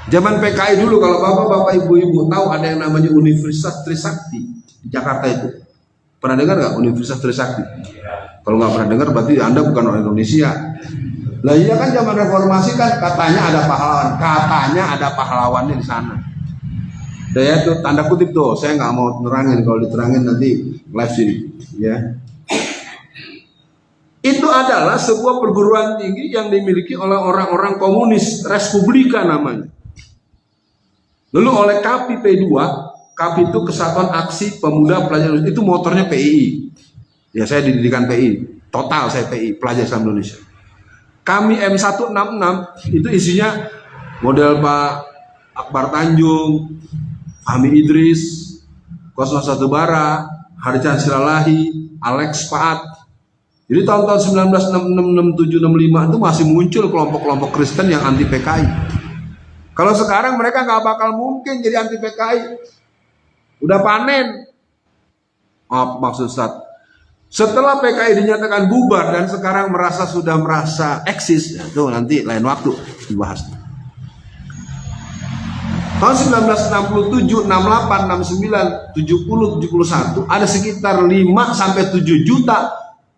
Zaman PKI dulu, kalau bapak-bapak, ibu-ibu tahu ada yang namanya Universitas Trisakti di Jakarta itu. Pernah dengar nggak Universitas Trisakti? Kalau nggak pernah dengar berarti Anda bukan orang Indonesia. Lah iya kan zaman reformasi kan katanya ada pahlawan, pahlawannya di sana. Ya itu tanda kutip tuh, saya nggak mau nerangin, kalau diterangin nanti live sini, ya. Itu adalah sebuah perguruan tinggi yang dimiliki oleh orang-orang komunis, Respublika namanya. Lalu oleh KAPI P2, KAPI itu Kesatuan Aksi Pemuda Pelajar Indonesia, itu motornya PII. Ya saya didikan PII, total saya PII, Pelajar Islam Indonesia. Kami M166 itu isinya model Pak Akbar Tanjung, Fahmi Idris, Kosma Satu Bara, Harjan Silalahi, Alex Paat. Jadi tahun-tahun 1966, 67, 65 itu masih muncul kelompok-kelompok Kristen yang anti PKI. Kalau sekarang mereka nggak bakal mungkin jadi anti PKI. Udah panen. Maksud Ustaz. Setelah PKI dinyatakan bubar dan sekarang sudah merasa eksis, itu nanti lain waktu dibahas. Tahun 1967, 68, 69, 70, 71 ada sekitar 5 sampai 7 juta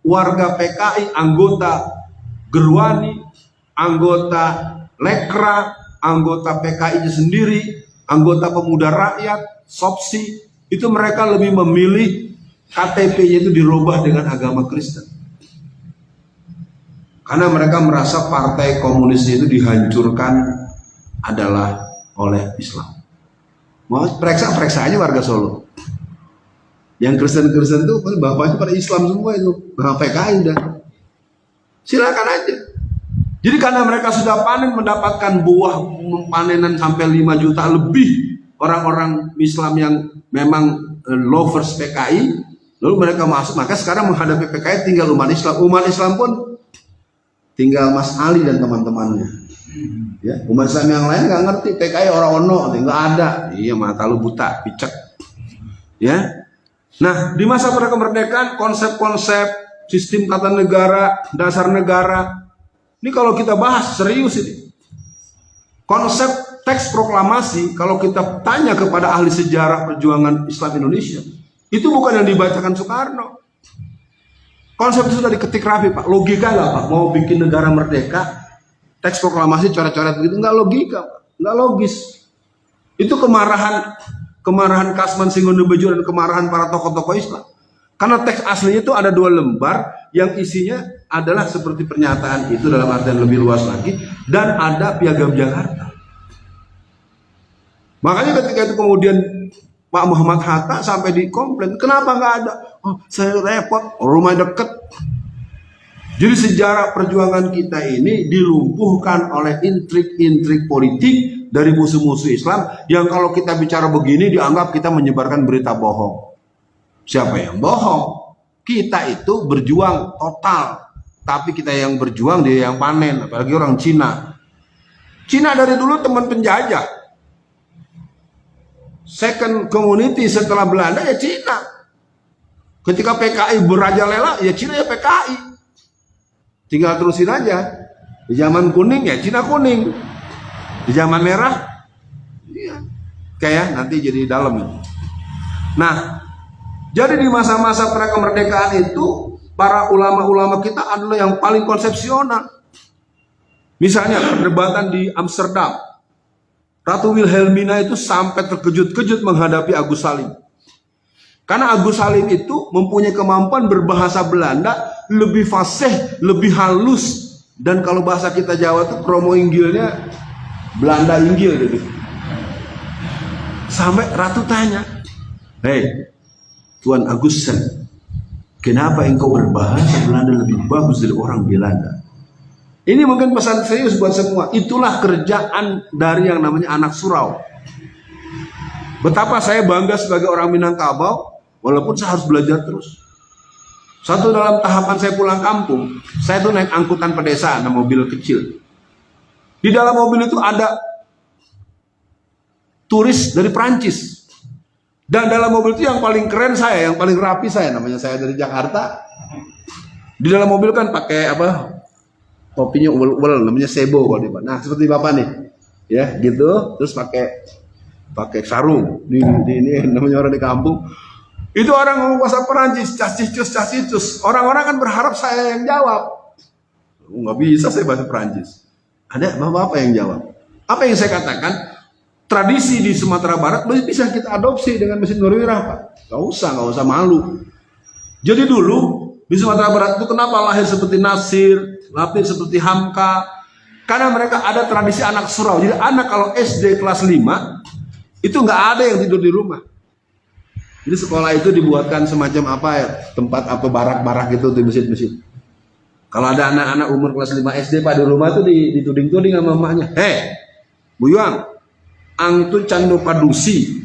warga PKI, anggota Gerwani, anggota Lekra, anggota PKI sendiri, anggota Pemuda Rakyat, Sopsi, itu mereka lebih memilih KTP-nya itu dirubah dengan agama Kristen. Karena mereka merasa partai komunisnya itu dihancurkan adalah oleh Islam. Mau periksa aja warga Solo. Yang Kristen-Kristen itu bapaknya pada Islam semua itu, PKI udah. Silakan aja. Jadi karena mereka sudah panen, mendapatkan buah panenan sampai 5 juta lebih orang-orang Islam yang memang lovers PKI, lalu mereka masuk, maka sekarang menghadapi PKI tinggal umat Islam. Umat Islam pun tinggal Mas Ali dan teman-temannya. Ya, umat Islam yang lain nggak ngerti PKI orang ono, nggak ada. Iya, mata lu buta, picek. Ya. Nah, di masa pra kemerdekaan konsep-konsep sistem tata negara, dasar negara, ini kalau kita bahas serius ini. Konsep teks proklamasi, kalau kita tanya kepada ahli sejarah perjuangan Islam Indonesia, itu bukan yang dibacakan Soekarno. Konsep itu sudah diketik rapi, Pak. Logika nggak, Pak? Mau bikin negara merdeka, teks proklamasi coret-coret begitu, nggak logika, Pak. Nggak logis. Itu kemarahan Kasman Singonebejo dan kemarahan para tokoh-tokoh Islam. Karena teks aslinya itu ada 2 lembar yang isinya adalah seperti pernyataan itu dalam artian lebih luas lagi, dan ada Piagam Jakarta. Makanya ketika itu kemudian Pak Muhammad Hatta sampai dikomplain, kenapa nggak ada? Oh, saya repot, rumah deket. Jadi sejarah perjuangan kita ini dilumpuhkan oleh intrik-intrik politik dari musuh-musuh Islam yang kalau kita bicara begini dianggap kita menyebarkan berita bohong. Siapa yang bohong? Kita itu berjuang total, tapi kita yang berjuang, dia yang panen. Apalagi orang Cina. Cina dari dulu teman penjajah. Second community setelah Belanda ya Cina. Ketika PKI merajalela ya Cina ya PKI. Tinggal terusin aja. Di zaman kuning ya Cina kuning. Di zaman merah iya. Kayak nanti jadi dalam. Nah, jadi di masa-masa pra kemerdekaan itu para ulama-ulama kita adalah yang paling konsepsional. Misalnya perdebatan di Amsterdam, Ratu Wilhelmina itu sampai terkejut-kejut menghadapi Agus Salim. Karena Agus Salim itu mempunyai kemampuan berbahasa Belanda lebih fasih, lebih halus, Dan kalau bahasa kita Jawa tuh promo inggilnya Belanda inggil gitu. Sampai ratu tanya, "Hei, Tuan Agusten, kenapa engkau berbahasa Belanda lebih bagus dari orang Belanda?" Ini mungkin pesan serius buat semua. Itulah kerjaan dari yang namanya anak surau. Betapa saya bangga sebagai orang Minangkabau, walaupun saya harus belajar terus. Satu dalam tahapan saya pulang kampung, saya tuh naik angkutan pedesaan, mobil kecil. Di dalam mobil itu ada turis dari Prancis. Dan dalam mobil itu yang paling keren saya, yang paling rapi saya, namanya saya dari Jakarta. Di dalam mobil kan pakai apa? Topinya uwel-uwel, namanya sebo kalau di. Nah, seperti Bapak nih. Ya, gitu, terus pakai sarung. Ini namanya orang di kampung. Itu orang ngomong bahasa Perancis, cacicus. Orang-orang kan berharap saya yang jawab. Nggak bisa saya bahasa Perancis. Ada Bapak yang jawab. Apa yang saya katakan? Tradisi di Sumatera Barat bisa kita adopsi dengan Masjid Nurwirah, Pak. Nggak usah malu. Jadi dulu di Sumatera Barat itu kenapa lahir seperti Nasir, lahir seperti Hamka? Karena mereka ada tradisi anak surau. Jadi anak kalau SD kelas 5 itu nggak ada yang tidur di rumah. Jadi sekolah itu dibuatkan semacam apa ya, tempat apa barak-barak gitu di masjid-masjid. Kalau ada anak-anak umur kelas 5 SD Pak di rumah tuh dituding-tuding sama mamanya. "Hei, Bu Yuang, ang tuh candu padusi.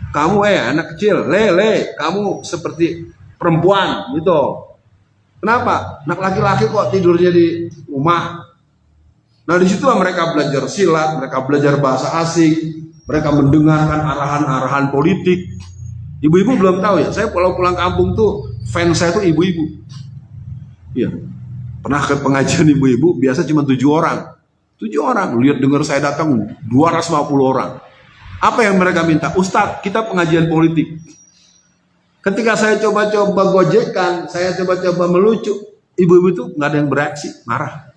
Kamu anak kecil, le, kamu seperti perempuan gitu. Kenapa? Anak laki-laki kok tidurnya di rumah?" Nah, disitulah mereka belajar silat, mereka belajar bahasa asing, mereka mendengarkan arahan-arahan politik. Ibu-ibu belum tahu ya, saya kalau pulang kampung tuh fans saya tuh ibu-ibu. Iya. Pernah ke pengajian ibu-ibu, biasa cuma 7 orang. 7 orang, lihat dengar saya datang 250 orang. Apa yang mereka minta? "Ustadz, kita pengajian politik." Ketika saya coba-coba gojekan, saya coba-coba melucu, ibu-ibu itu nggak ada yang bereaksi, marah.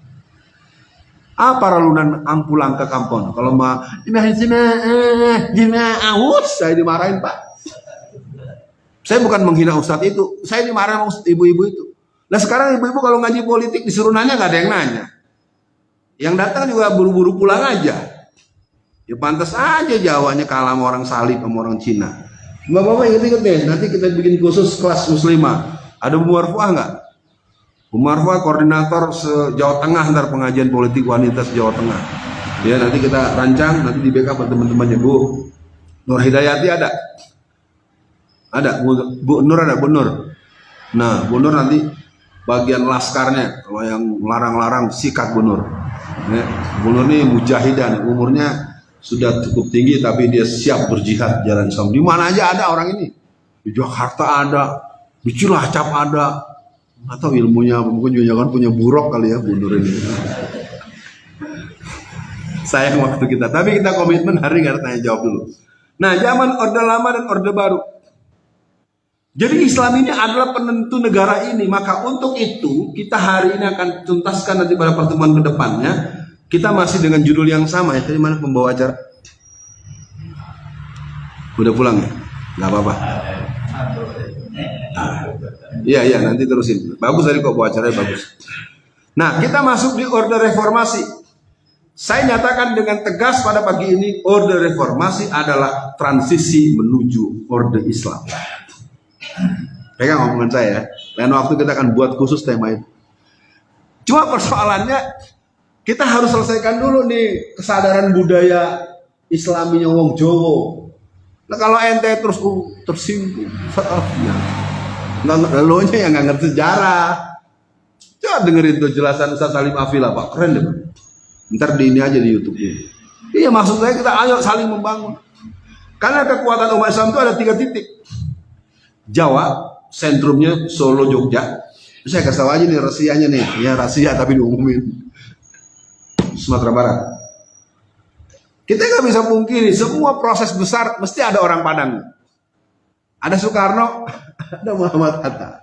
Apa ralunan ampulang ke kampung? Kalau mah saya dimarahin, Pak. Saya bukan menghina ustadz itu, saya dimarahin ibu-ibu itu. Nah sekarang ibu-ibu kalau ngaji politik disuruh nanya nggak ada yang nanya. Yang datang juga buru-buru pulang aja. Ya pantas aja Jawanya kalah sama orang Salib sama orang Cina. Bapak-bapak inget-inget deh, nanti kita bikin khusus kelas muslimah. Ada Bu Marfuah nggak? Bu Marfuah koordinator se-Jawa Tengah ntar pengajian politik wanita se-Jawa Tengah. Ya nanti kita rancang, nanti di backup teman-temannya. Bu Nur Hidayati ada? Ada, Bu Nur ada, Bu Nur. Nah, Bu Nur nanti bagian laskarnya, kalau yang larang-larang sikat Bu Nur. Ya, Bu Nur ini mujahidan, umurnya sudah cukup tinggi tapi dia siap berjihad jalan Islam. Di mana aja ada orang ini. Di Jakarta ada, di Cilacap ada. Atau ilmunya mungkin juga punya buruk kali ya Bu Nur ini. Sayang waktu kita, tapi kita komitmen hari nggak tanya jawab dulu. Nah, zaman Orde Lama dan Orde Baru. Jadi Islam ini adalah penentu negara ini, maka untuk itu kita hari ini akan tuntaskan nanti pada pertemuan kedepannya. Kita masih dengan judul yang sama ya. Tadi mana pembawa acara? Udah pulang ya? Gak apa-apa. Iya nanti terusin. Bagus tadi kok bawa acaranya bagus. Nah kita masuk di orde reformasi. Saya nyatakan dengan tegas pada pagi ini, orde reformasi adalah transisi menuju orde Islam. Pegang omongan saya ya. Lain waktu kita akan buat khusus tema itu. Cuma persoalannya kita harus selesaikan dulu nih kesadaran budaya Islaminya wong Jowo. Nah kalau ente terus tersinggung, lalunya yang nggak ngerti sejarah. Coba dengerin tuh jelasan Ustaz Salim Afila, Pak, keren deh. Ntar di ini aja di YouTube ini. Iya maksud saya kita ayo saling membangun. Karena kekuatan umat Islam itu ada 3 titik. Jawa, sentrumnya Solo, Jogja. Saya kasih tahu aja nih rahasianya nih, ya rahasia tapi diumumin. Sumatera Barat. Kita nggak bisa pungkiri semua proses besar mesti ada orang Padang. Ada Soekarno, ada Muhammad Hatta.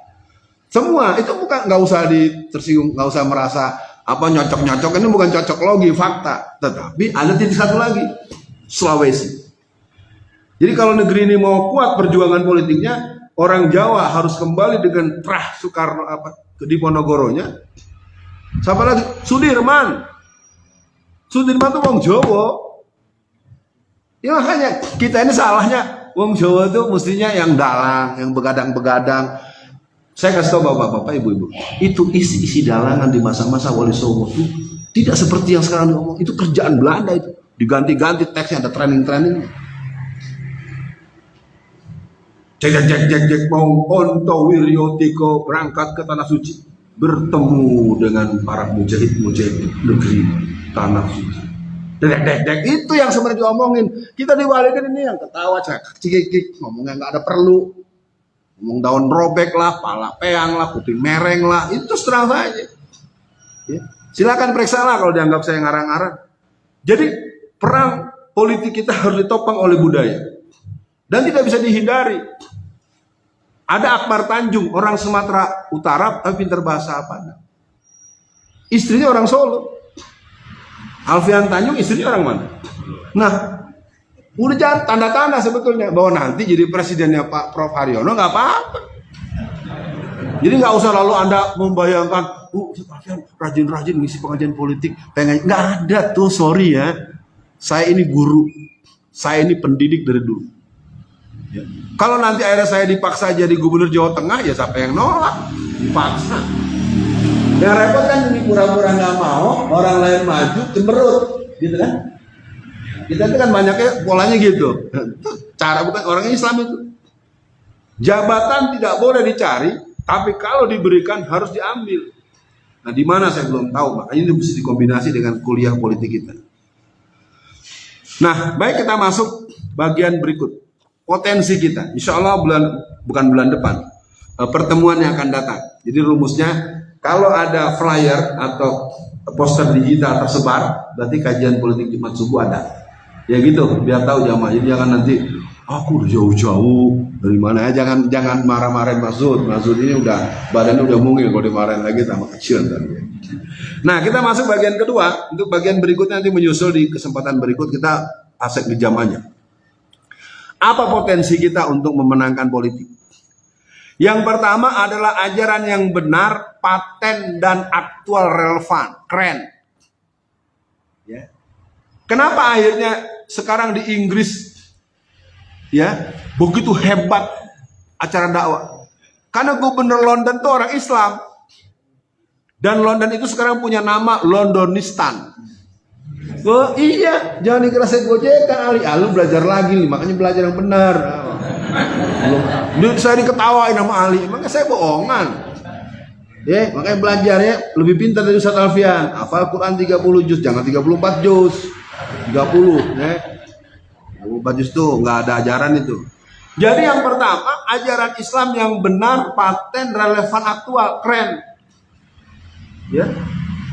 Semua itu bukan, nggak usah tersinggung, nggak usah merasa apa nyocok-nyocok, ini bukan cocok logi fakta. Tetapi ada titik satu lagi, Sulawesi. Jadi kalau negeri ini mau kuat perjuangan politiknya, orang Jawa harus kembali dengan terah Soekarno di Ponorogonya. Siapa lagi? Sudirman. Sudirman tuh wong Jawa. Ya makanya kita ini salahnya wong Jawa tuh mestinya yang dalang, yang begadang-begadang. Saya kasih tahu bapak-bapak, ibu-ibu, itu isi dalangan di masa-masa Wali Songo itu tidak seperti yang sekarang ngomong. Itu kerjaan Belanda itu, diganti-ganti teksnya, ada training-training. Jek mau Onto Wiryotiko berangkat ke tanah suci, bertemu dengan para mujahid-mujahid negeri tanah suci. Dek itu yang sebenarnya diomongin. Kita dibalikin ini yang ketawa cekik ngomongnya nggak ada perlu. Ngomong daun robek lah, pala peang lah, putih mereng lah, itu terang saja. Ya. Silakan periksa lah kalau dianggap saya ngarang-ngarang. Jadi perang politik kita harus ditopang oleh budaya dan tidak bisa dihindari. Ada Akbar Tanjung, orang Sumatera Utara, tapi pintar bahasa apa? Istrinya orang Solo. Alfian Tanjung istrinya orang mana? Nah, udah jangan tanda-tanda sebetulnya bahwa nanti jadi presidennya Pak Prof Haryono nggak apa-apa. Jadi nggak usah lalu Anda membayangkan, Alfian rajin-rajin ngisi pengajian politik, pengen nggak ada tuh, sorry ya. Saya ini guru, saya ini pendidik dari dulu. Ya. Kalau nanti akhirnya saya dipaksa jadi gubernur Jawa Tengah, ya siapa yang nolak? Dipaksa. Yang repot kan ini pura-pura nggak mau, orang lain maju, cemberut, gitu kan? Kita itu kan banyaknya polanya gitu. Cara bukan orang Islam itu. Jabatan tidak boleh dicari, tapi kalau diberikan harus diambil. Nah, di mana saya belum tahu, makanya ini mesti dikombinasi dengan kuliah politik kita. Nah, baik, kita masuk bagian berikut. Potensi kita, insya Allah bukan bulan depan, pertemuan yang akan datang. Jadi rumusnya, kalau ada flyer atau poster digital tersebar, berarti kajian politik Jumat subuh ada. Ya gitu, biar tahu jamaah. Jadi jangan nanti aku udah jauh-jauh dari mana ya, jangan marah-marahin Masud. Masud ini udah badannya udah mungil kalau dimarahin lagi sama kecil. Nah, kita masuk bagian kedua. Untuk bagian berikutnya nanti menyusul di kesempatan berikut, kita asek di zamannya. Apa potensi kita untuk memenangkan politik? Yang pertama adalah ajaran yang benar, paten dan aktual, relevan, keren. Ya. Kenapa akhirnya sekarang di Inggris ya begitu hebat acara dakwah? Karena gubernur London itu orang Islam. Dan London itu sekarang punya nama Londonistan. Oh iya, jangan dikira saya gojekan Ali. Lu belajar lagi nih, makanya belajar yang benar. Saya diketawain sama Ali, makanya saya bohongan. Ya, makanya belajarnya lebih pintar dari Ustaz Alfian. Hafal Quran 30 juz, jangan 34 juz. 30 ya. 34 juz tuh nggak ada ajaran itu. Jadi yang pertama, ajaran Islam yang benar, paten, relevan, aktual, keren. Ya.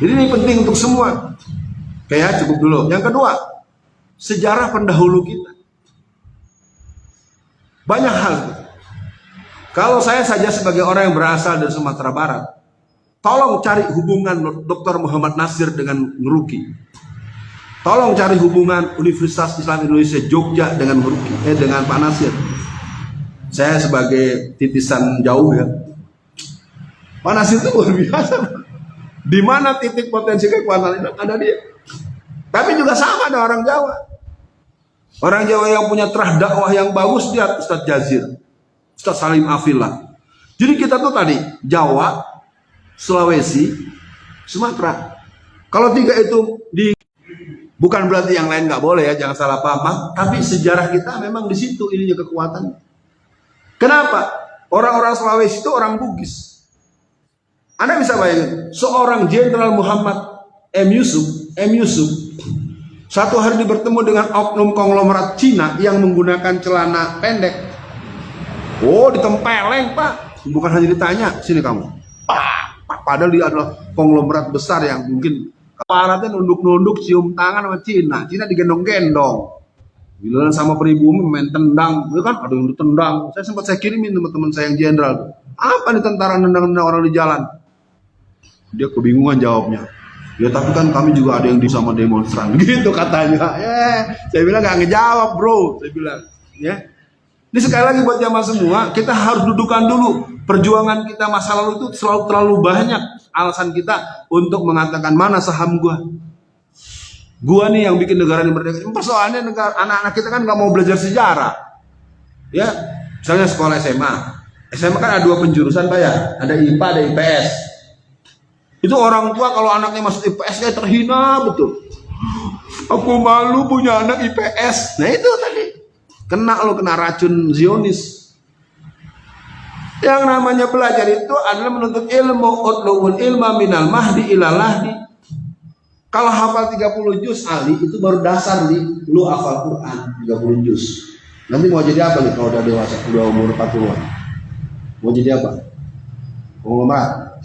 Jadi ini penting untuk semua. Kayak cukup dulu. Yang kedua, sejarah pendahulu kita. Banyak hal. Kalau saya saja sebagai orang yang berasal dari Sumatera Barat, tolong cari hubungan Dr. Muhammad Nasir dengan Ngeruki. Tolong cari hubungan Universitas Islam Indonesia Jogja dengan Ngeruki, dengan Pak Nasir. Saya sebagai titisan jauh ya. Pak Nasir itu luar biasa. Di mana titik potensi kekuatan itu ada dia. Tapi juga sama ada orang Jawa. Orang Jawa yang punya terah dakwah yang bagus dia Ustadz Jazir, Ustadz Salim Afillah. Jadi kita tuh tadi Jawa, Sulawesi, Sumatera. Kalau tiga itu bukan berarti yang lain nggak boleh ya, jangan salah paham. Tapi sejarah kita memang di situ ininya kekuatan. Kenapa? Orang-orang Sulawesi itu orang Bugis. Anda bisa bayangin, seorang Jenderal Muhammad M. Yusuf satu hari bertemu dengan oknum konglomerat Cina yang menggunakan celana pendek. Oh, ditempeleng Pak, bukan hanya ditanya, sini kamu. Padahal dia adalah konglomerat besar yang mungkin aparatnya nunduk-nunduk, cium tangan sama Cina. Cina digendong-gendong. Bila sama pribumi main tendang, itu kan ada yang ditendang. Saya kirimin teman-teman saya yang jenderal. Apa nih tentara nendang-nendang orang di jalan? Dia kebingungan jawabnya. Ya tapi kan kami juga ada yang di sama demonstran gitu katanya. Saya bilang nggak ngejawab bro, saya bilang ya. Ini sekali lagi buat jamaah semua, kita harus dudukan dulu perjuangan kita masa lalu itu selalu terlalu banyak alasan kita untuk mengatakan mana saham gua. Gua nih yang bikin negara ini merdeka. Persoalannya anak-anak kita kan nggak mau belajar sejarah. Ya, misalnya sekolah SMA. SMA kan ada 2 penjurusan Pak ya, ada IPA, ada IPS. Itu orang tua kalau anaknya masuk IPS kayak terhina betul. Aku malu punya anak IPS. Nah itu tadi. Kena racun Zionis. Yang namanya belajar itu adalah menuntut ilmu. Utlubul ilma minal mahdi ilal lahdi. Kalau hafal 30 juz Ali itu baru dasar lu hafal Quran 30 juz. Nanti mau jadi apa nih kalau udah dewasa, udah umur 40-an? Mau jadi apa? Mau ngelamar?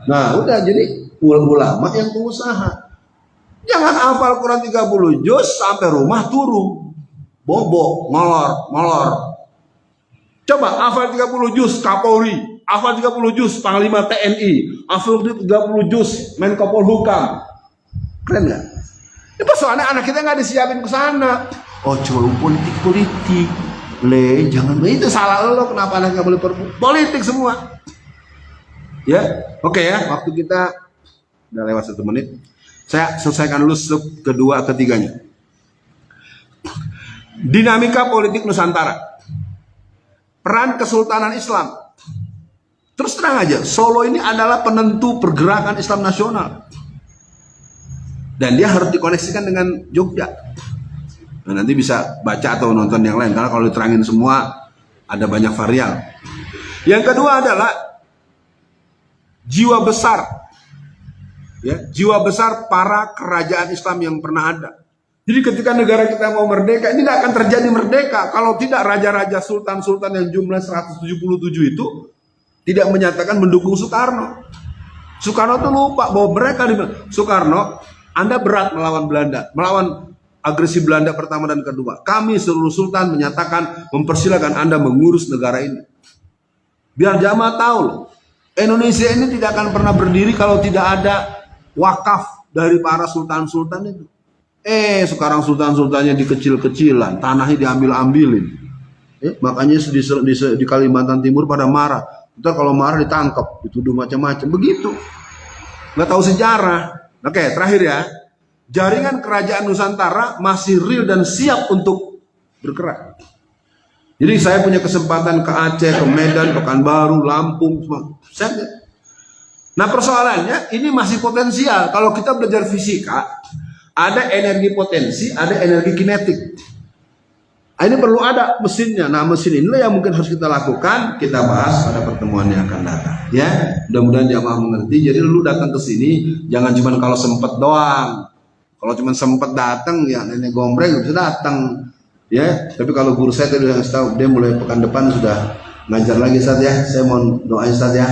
Nah udah jadi ulama yang pengusaha. Jangan hafal Quran 30 juz sampai rumah turun. Bobo, molor. Coba hafal 30 juz Kapolri, hafal 30 juz Panglima TNI, hafal 30 juz Menko Polhukam. Keren nggak? Ini persoalannya anak kita nggak disiapin ke sana. Oh cuma politik, jangan itu salah lo. Kenapa anak nggak boleh politik semua? Ya, oke ya. Waktu kita udah lewat 1 menit. Saya selesaikan dulu sub kedua, ketiganya. Dinamika politik Nusantara, peran Kesultanan Islam. Terus terang aja, Solo ini adalah penentu pergerakan Islam nasional, dan dia harus dikoneksikan dengan Jogja. Nah, nanti bisa baca atau nonton yang lain, karena kalau diterangin semua ada banyak varian. Yang kedua adalah jiwa besar, ya, jiwa besar para kerajaan Islam yang pernah ada. Jadi ketika negara kita mau merdeka, ini tidak akan terjadi merdeka kalau tidak raja-raja sultan-sultan yang jumlah 177 itu tidak menyatakan mendukung Soekarno. Soekarno tuh lupa bahwa mereka Soekarno, Anda berat melawan Belanda, melawan agresi Belanda pertama dan kedua. Kami seluruh sultan menyatakan mempersilakan Anda mengurus negara ini. Biar jamaah tahu loh, Indonesia ini tidak akan pernah berdiri kalau tidak ada wakaf dari para sultan-sultan itu. Sekarang sultan-sultannya dikecil-kecilan, tanahnya diambil-ambilin. Makanya di Kalimantan Timur pada marah. Ntar kalau marah ditangkap, dituduh macam-macam. Begitu. Nggak tahu sejarah. Oke, terakhir ya. Jaringan kerajaan Nusantara masih real dan siap untuk bergerak. Jadi saya punya kesempatan ke Aceh, ke Medan, Pekanbaru, Lampung, semua. Nah persoalannya ini masih potensial. Kalau kita belajar fisika, ada energi potensi, ada energi kinetik. Nah, ini perlu ada mesinnya. Nah, mesin inilah yang mungkin harus kita lakukan. Kita bahas pada pertemuan yang akan datang. Ya, mudah-mudahan jamaah mengerti. Jadi lu datang ke sini jangan cuma kalau sempet doang. Kalau cuma sempet datang, ya nenek gombreng bisa datang. Ya, tapi kalau guru saya tadi yang tahu dia mulai pekan depan sudah ngajar lagi Ustaz ya. Saya mau doain Ustaz ya.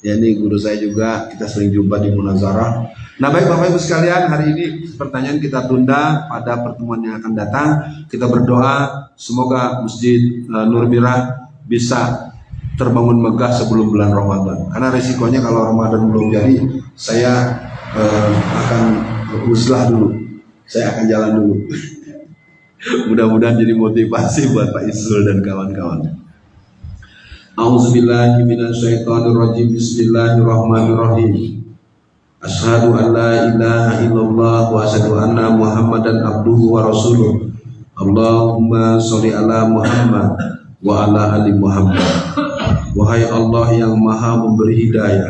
Ya ini guru saya juga, kita sering jumpa di Munazarah. Nah baik Bapak Ibu sekalian, hari ini pertanyaan kita tunda pada pertemuan yang akan datang. Kita berdoa semoga Masjid Nur Mirah bisa terbangun megah sebelum bulan Ramadan. Karena resikonya kalau Ramadan belum jadi, saya akan uzlah dulu. Saya akan jalan dulu. Mudah-mudahan jadi motivasi buat Pak Isul dan kawan-kawan. A'udzubillahi minasyaitonirrajim. Bismillahirrahmanirrahim. Asyhadu an la ilaha illallah wa asyhadu anna Muhammadan abduhu wa rasuluh. Allahumma sholli ala Muhammad wa ala ali Muhammad. Wahai Allah yang maha memberi hidayah,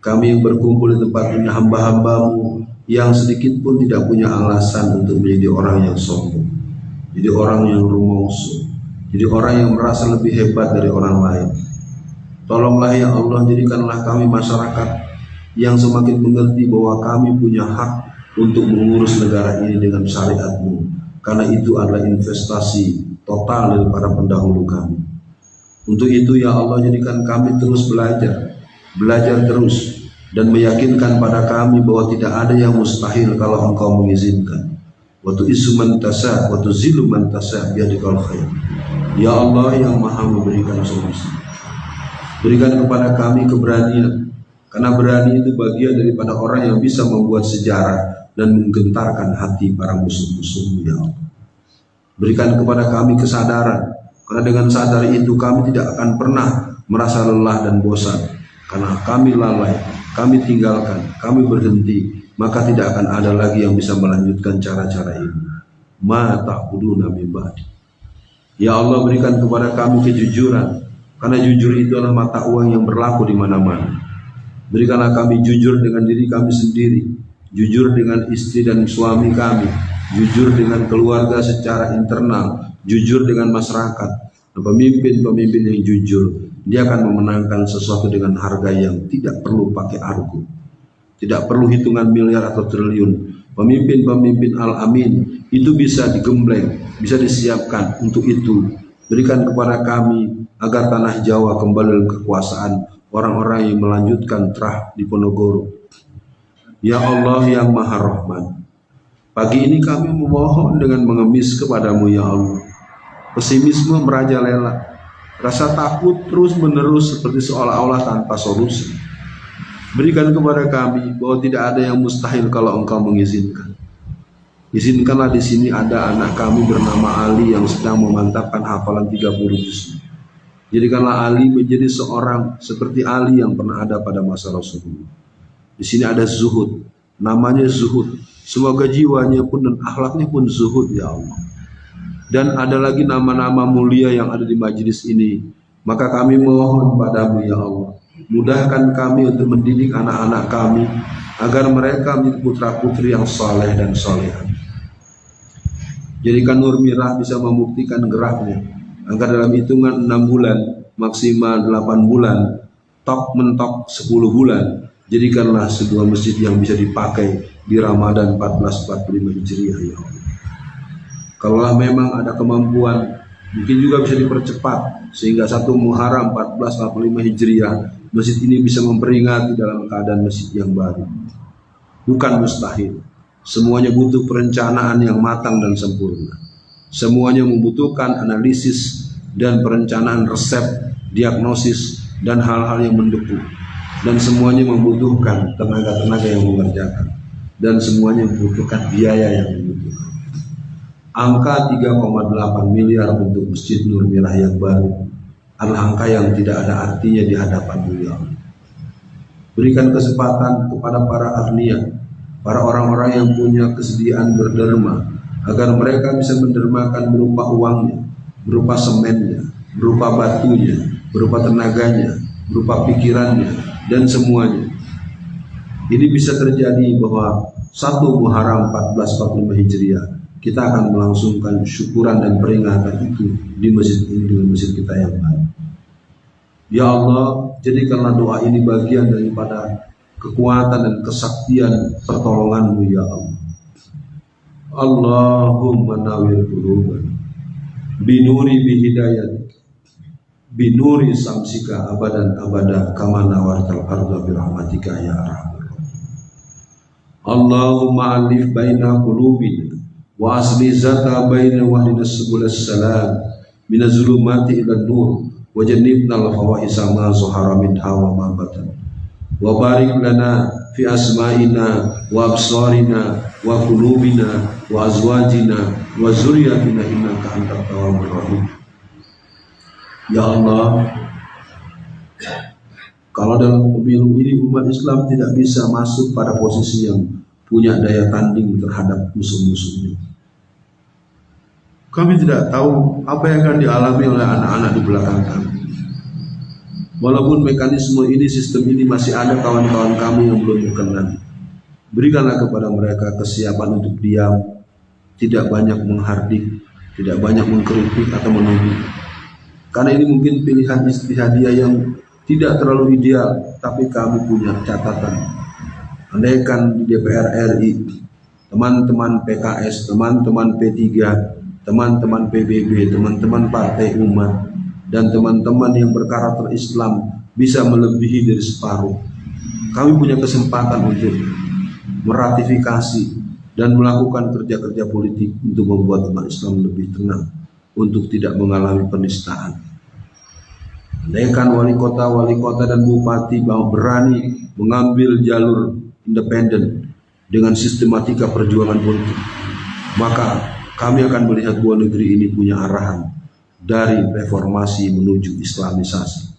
kami yang berkumpul di tempat ini hamba-hambamu yang sedikit pun tidak punya alasan untuk menjadi orang yang sombong, jadi orang yang rumongso, jadi orang yang merasa lebih hebat dari orang lain. Tolonglah ya Allah, jadikanlah kami masyarakat yang semakin mengerti bahwa kami punya hak untuk mengurus negara ini dengan syariat-Mu, karena itu adalah investasi total dari para pendahulu kami. Untuk itu ya Allah, jadikan kami terus belajar terus, dan meyakinkan pada kami bahwa tidak ada yang mustahil kalau Engkau mengizinkan. Wa tu'izzu man tasha' wa tuzillu man tasha' biyadikal khair. Ya Allah yang maha memberikan solusi, berikan kepada kami keberanian, karena berani itu bagian daripada orang yang bisa membuat sejarah dan menggentarkan hati para musuh-musuh-Mu ya Allah. Berikan kepada kami kesadaran Karena dengan sadar itu kami tidak akan pernah merasa lelah dan bosan. Karena kami lalai, kami tinggalkan, kami berhenti, maka tidak akan ada lagi yang bisa melanjutkan cara-cara ini. Ma ta'buduna min ba'di. Ya Allah, berikan kepada kami kejujuran, karena jujur itu adalah mata uang yang berlaku di mana-mana. Berikanlah kami jujur dengan diri kami sendiri, jujur dengan istri dan suami kami, jujur dengan keluarga secara internal, jujur dengan masyarakat. Pemimpin-pemimpin yang jujur, dia akan memenangkan sesuatu dengan harga yang tidak perlu pakai argo, tidak perlu hitungan miliar atau triliun. Pemimpin-pemimpin al-amin itu bisa digembleng, bisa disiapkan untuk itu. Berikan kepada kami agar tanah Jawa kembali dalam kekuasaan orang-orang yang melanjutkan terah di Ponorogo. Ya Allah yang Maha Rahman, pagi ini kami memohon dengan mengemis kepadamu ya Allah. Pesimisme merajalela, rasa takut terus menerus seperti seolah-olah tanpa solusi. Berikan kepada kami bahwa tidak ada yang mustahil kalau Engkau mengizinkan. Izinkanlah di sini ada anak kami bernama Ali yang sedang memantapkan hafalan 30 juz. Jadikanlah Ali menjadi seorang seperti Ali yang pernah ada pada masa Rasulullah. Di sini ada zuhud, namanya zuhud. Semoga jiwanya pun dan akhlaknya pun zuhud ya Allah. Dan ada lagi nama-nama mulia yang ada di majelis ini. Maka kami mohon padamu ya Allah, mudahkan kami untuk mendidik anak-anak kami agar mereka menjadi putra-putri yang saleh dan salehah. Jadikan Nur Mirah bisa membuktikan geraknya agar dalam hitungan 6 bulan, maksimal 8 bulan, tok mentok 10 bulan, jadikanlah sebuah masjid yang bisa dipakai di Ramadan 1445 Hijriah ya Allah. Kalaulah memang ada kemampuan, mungkin juga bisa dipercepat sehingga 1 Muharram 1445 Hijriah masjid ini bisa memperingati dalam keadaan masjid yang baru. Bukan mustahil. Semuanya butuh perencanaan yang matang dan sempurna. Semuanya membutuhkan analisis dan perencanaan resep, diagnosis dan hal-hal yang mendukung. Dan semuanya membutuhkan tenaga-tenaga yang mengerjakan. Dan semuanya membutuhkan biaya yang dibutuhkan. Angka 3,8 miliar untuk Masjid Nur Mirah yang baru adalah angka yang tidak ada artinya di hadapan beliau. Berikan kesempatan kepada para ahliya, para orang-orang yang punya kesediaan berderma, agar mereka bisa mendermakan berupa uangnya, berupa semennya, berupa batunya, berupa tenaganya, berupa pikirannya, dan semuanya. Ini bisa terjadi bahwa 1 Muharram 1445 Hijriah kita akan melangsungkan syukuran dan peringatan itu di masjid ini dengan masjid kita yang baru. Ya Allah, jadikanlah doa ini bagian daripada kekuatan dan kesaktian pertolongan-Mu ya Allah. Allahumma nawwir qulubana binuri bihidayatik binuri samsika abadan abada kama nawartal arda birahmatika ya arhamar rahimin. Allahumma alif baina qulubina wa asli zata baina wahdina subulas salam minaz zulumati ila nur wa jannibna al-fawahisha ma zahara minha wa ma batan wa barik lana fi asma'ina wa absarina wa qulubina wa azwajina wa zurriyatina innaka antat tawwabur rahim. Ya Allah, kalau dalam pemilu ini umat Islam tidak bisa masuk pada posisi yang punya daya tanding terhadap musuh-musuhnya, kami tidak tahu apa yang akan dialami oleh anak-anak di belakang kami. Walaupun mekanisme ini, sistem ini masih ada kawan-kawan kami yang belum berkenan, berikanlah kepada mereka kesiapan untuk diam, tidak banyak menghardik, tidak banyak mengkritik atau menuduh. Karena ini mungkin pilihan istihadiyah yang tidak terlalu ideal, tapi kami punya catatan. Andaikan di DPR RI, teman-teman PKS, teman-teman P3, teman-teman PBB, teman-teman Partai Umat, dan teman-teman yang berkarakter Islam bisa melebihi dari separuh, kami punya kesempatan untuk meratifikasi dan melakukan kerja-kerja politik untuk membuat umat Islam lebih tenang, untuk tidak mengalami penistaan. Andaikan wali kota dan bupati bahwa berani mengambil jalur independen dengan sistematika perjuangan politik, maka kami akan melihat bahwa negeri ini punya arahan, dari reformasi menuju islamisasi.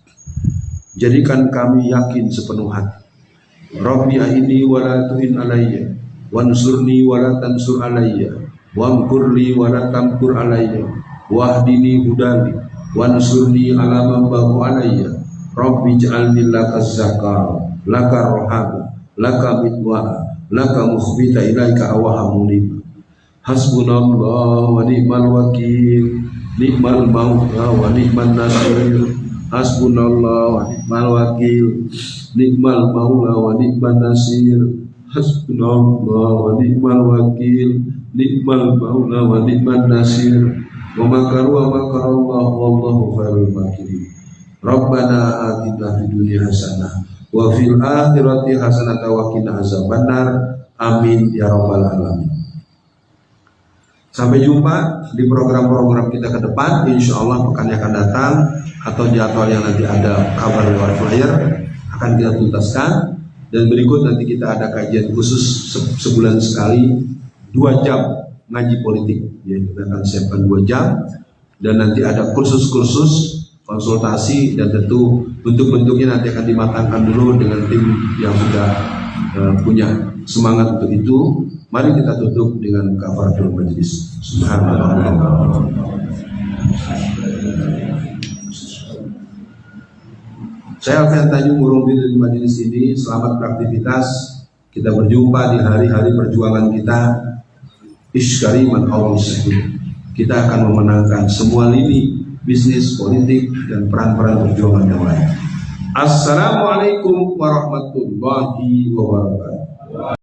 Jadikan kami yakin sepenuh hati, Rabbi a'inni wa la tu'in alayya, wansurni wa la tansur alayya, wamkurli wa la tamkur alayya, wahdini hudali, wansurni ala man baghu alayya, Rabbi ij'alni laka zakar, laka rohab, laka mitwa, laka mukhbita ilaika awahamunib. Hasbunallah wa ni'mal wakil, ni'mal maula wa ni'man nasir. Hasbunallah wa ni'mal wakil, ni'mal maula wa ni'man nasir. Hasbunallah wa ni'mal wakil, ni'mal maula wa ni'man nasir. Wa makaru wa makarallahu wallahu khairul makirin. Rabbana atina fid dunya hasanah wa fil akhirati hasanah wa qina azabannar. Amin ya rabbal alamin. Sampai jumpa di program-program kita ke depan. Insya Allah pekan yang akan datang atau jadwal yang nanti ada kabar lewat flyer akan kita tuntaskan. Dan berikut nanti kita ada kajian khusus sebulan sekali 2 jam ngaji politik. Ya, kita akan siapkan 2 jam dan nanti ada kursus-kursus konsultasi, dan tentu bentuk-bentuknya nanti akan dimatangkan dulu dengan tim yang sudah punya semangat untuk itu. Mari kita tutup dengan kafaratul majlis. Subhanallah. Saya Alfian Tanjung urung diri di majelis ini. Selamat beraktivitas. Kita berjumpa di hari-hari perjuangan kita. Isyari man Allah. Kita akan memenangkan semua lini bisnis, politik, dan peran-peran perjuangan yang lain. Assalamualaikum warahmatullahi wabarakatuh.